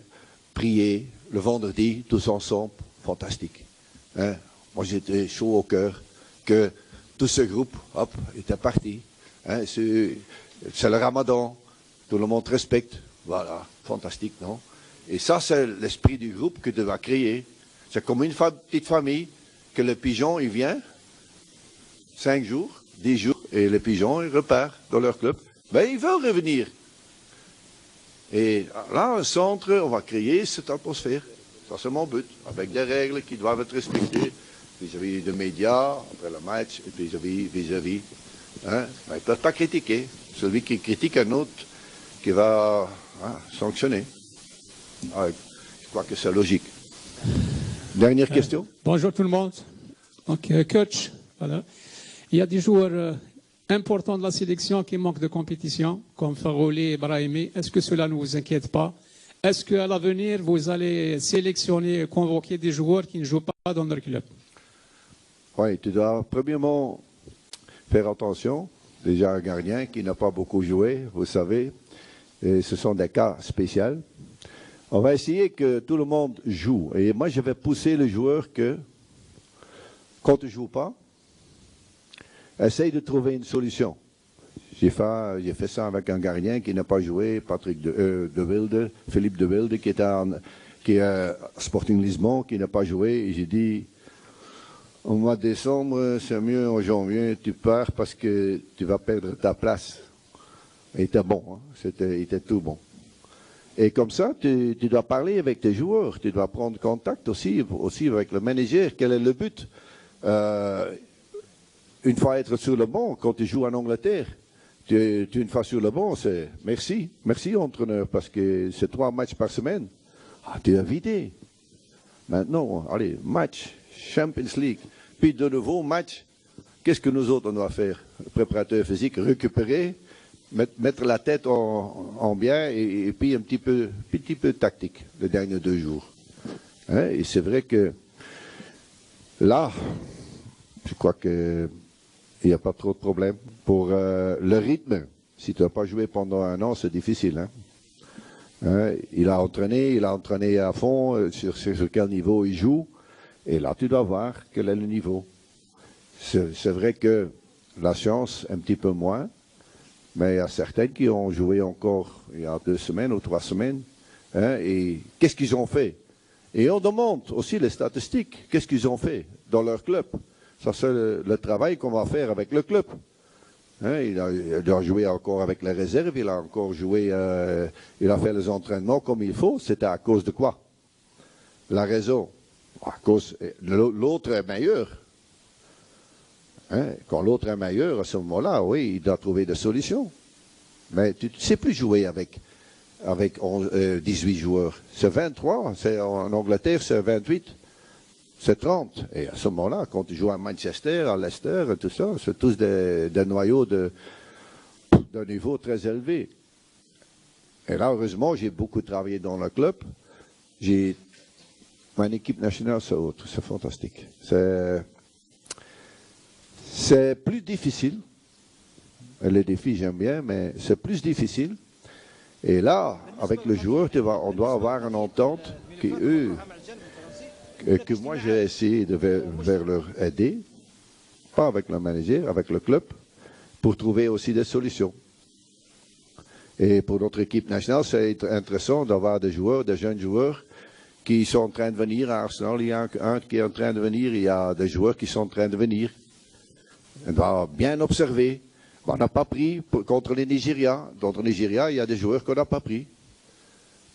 prier le vendredi, tous ensemble, fantastique. Hein, moi j'étais chaud au cœur que tout ce groupe, hop, était parti. Hein, c'est le Ramadan, tout le monde respecte. Voilà, fantastique, non? Et ça, c'est l'esprit du groupe que tu vas créer. C'est comme une petite famille, que le pigeon, il vient, 5 jours, 10 jours, et le pigeon, il repart dans leur club. Ben, ils veulent revenir. Et là, au centre, on va créer cette atmosphère. Ça, c'est mon but, avec des règles qui doivent être respectées vis-à-vis des médias, après le match, et vis-à-vis. Hein? Ben, ils ne peuvent pas critiquer. Celui qui critique un autre, qui va sanctionner. Ah, je crois que c'est logique. Dernière question. Bonjour tout le monde. Donc, coach, voilà. Il y a des joueurs importants de la sélection qui manquent de compétition, comme Farouli et Brahimi. Est-ce que cela ne vous inquiète pas? Est-ce qu'à l'avenir, vous allez sélectionner, convoquer des joueurs qui ne jouent pas dans leur club? Oui, tu dois premièrement faire attention. Déjà un gardien qui n'a pas beaucoup joué, vous savez. Et ce sont des cas spéciaux. On va essayer que tout le monde joue. Et moi, je vais pousser le joueur que, quand tu ne joues pas, essaye de trouver une solution. J'ai fait ça avec un gardien qui n'a pas joué, Philippe de Wilde, qui est à Sporting Lisbonne, qui n'a pas joué. Et j'ai dit, au mois de décembre, c'est mieux en janvier, tu pars parce que tu vas perdre ta place. Il était bon, hein? Il était tout bon. Et comme ça, tu dois parler avec tes joueurs, tu dois prendre contact aussi avec le manager. Quel est le but? Une fois être sur le banc, quand tu joues en Angleterre, une fois sur le banc, c'est merci entraîneur, parce que c'est 3 matchs par semaine. Ah, tu es vidé. Maintenant, allez, match, Champions League, puis de nouveau match. Qu'est-ce que nous autres on doit faire? Le préparateur physique, récupérer, mettre la tête en bien et puis un petit peu tactique les derniers 2 jours. Hein? Et c'est vrai que là, je crois qu'il n'y a pas trop de problème. Pour le rythme, Si tu n'as pas joué pendant un an, c'est difficile. Hein? Il a entraîné à fond sur quel niveau il joue. Et là, tu dois voir quel est le niveau. C'est vrai que la chance, un petit peu moins. Mais il y a certains qui ont joué encore il y a 2 semaines ou 3 semaines. Hein, et qu'est-ce qu'ils ont fait? Et on demande aussi les statistiques. Qu'est-ce qu'ils ont fait dans leur club? Ça, c'est le travail qu'on va faire avec le club. Hein, il a joué encore avec les réserves. Il a encore joué, il a fait les entraînements comme il faut. C'était à cause de quoi? La raison. À cause, l'autre est meilleur. Hein? Quand l'autre est meilleur, à ce moment-là, oui, il doit trouver des solutions. Mais tu ne sais plus jouer avec 18 joueurs. C'est 23, en Angleterre, c'est 28, c'est 30. Et à ce moment-là, quand tu joues à Manchester, à Leicester, et tout ça, c'est tous des noyaux d'un niveau très élevé. Et là, heureusement, j'ai beaucoup travaillé dans le club. Mon équipe nationale, c'est fantastique. C'est plus difficile. Les défis, j'aime bien, mais c'est plus difficile. Et là, avec le joueur, on doit avoir une entente que moi j'ai essayé de vers leur aider, pas avec le manager, avec le club, pour trouver aussi des solutions. Et pour notre équipe nationale, c'est intéressant d'avoir des jeunes joueurs, qui sont en train de venir à Arsenal. Il y a un qui est en train de venir, il y a des joueurs qui sont en train de venir. On doit bien observer. On n'a pas pris contre les Nigérias. Dans le Nigeria, il y a des joueurs qu'on n'a pas pris.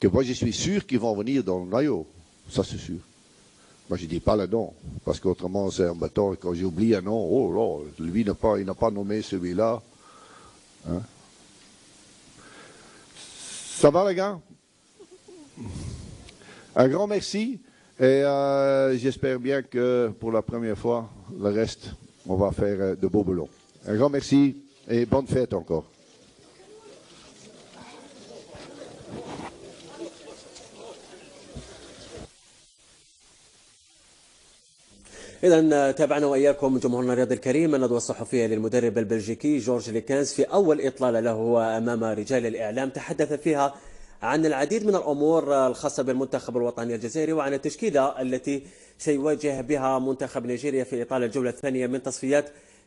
Que moi, je suis sûr qu'ils vont venir dans le maillot. Ça, c'est sûr. Moi, je ne dis pas le nom. Parce qu'autrement, c'est embêtant. Quand j'oublie un nom, oh là, lui, il n'a pas nommé celui-là. Hein? Ça va, les gars? Un grand merci. Et j'espère bien que pour la première fois, le reste, on va faire de beaux boulons. Un grand merci et bonne fête encore. إذا تابعنا وإياكم جمهورنا الرياضي الكريم الندوة الصحفية للمدرب البلجيكي جورج ليكانز في أول إطلالة له أمام رجال الإعلام، تحدث فيها عن العديد من الأمور الخاصة بالمنتخب الوطني الجزائري وعن التشكيلة التي سيواجه بها منتخب نيجيريا في إطالة الجولة الثانية من تصفيات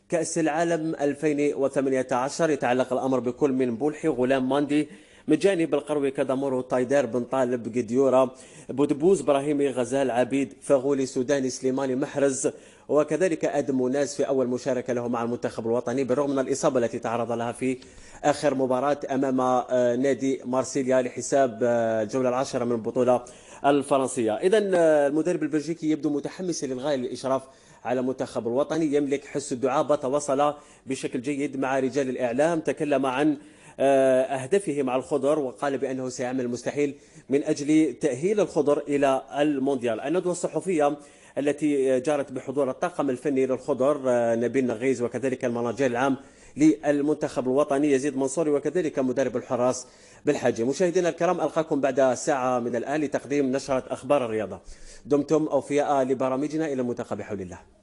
كأس العالم 2018. يتعلق الأمر بكل من بولحي، غلام ماندي، مجاني بالقروي، كدامورو، طايدار، بن طالب، قديورة، بودبوز، براهيمي، غزال، عبيد، فغولي، سوداني، سليماني، محرز، وكذلك أدم وناس في أول مشاركة له مع المنتخب الوطني بالرغم من الإصابة التي تعرض لها في آخر مباراة أمام نادي مارسيليا لحساب الجولة العاشرة من البطولة الفرنسية. إذا المدرب البلجيكي يبدو متحمسا للغاية للإشراف على المنتخب الوطني، يملك حس الدعابة، تواصل بشكل جيد مع رجال الإعلام، تكلم عن أهدافه مع الخضر وقال بأنه سيعمل المستحيل من أجل تأهيل الخضر إلى المونديال. الندوة الصحفية التي جارت بحضور الطاقم الفني للخضر نبيل نغيز وكذلك المناجر العام للمنتخب الوطني يزيد منصوري وكذلك مدرب الحراس بالحاجة. مشاهدينا الكرام، ألقاكم بعد ساعة من الآن لتقديم نشرة أخبار الرياضة. دمتم أوفياء لبرامجنا، إلى الملتقى بحول الله.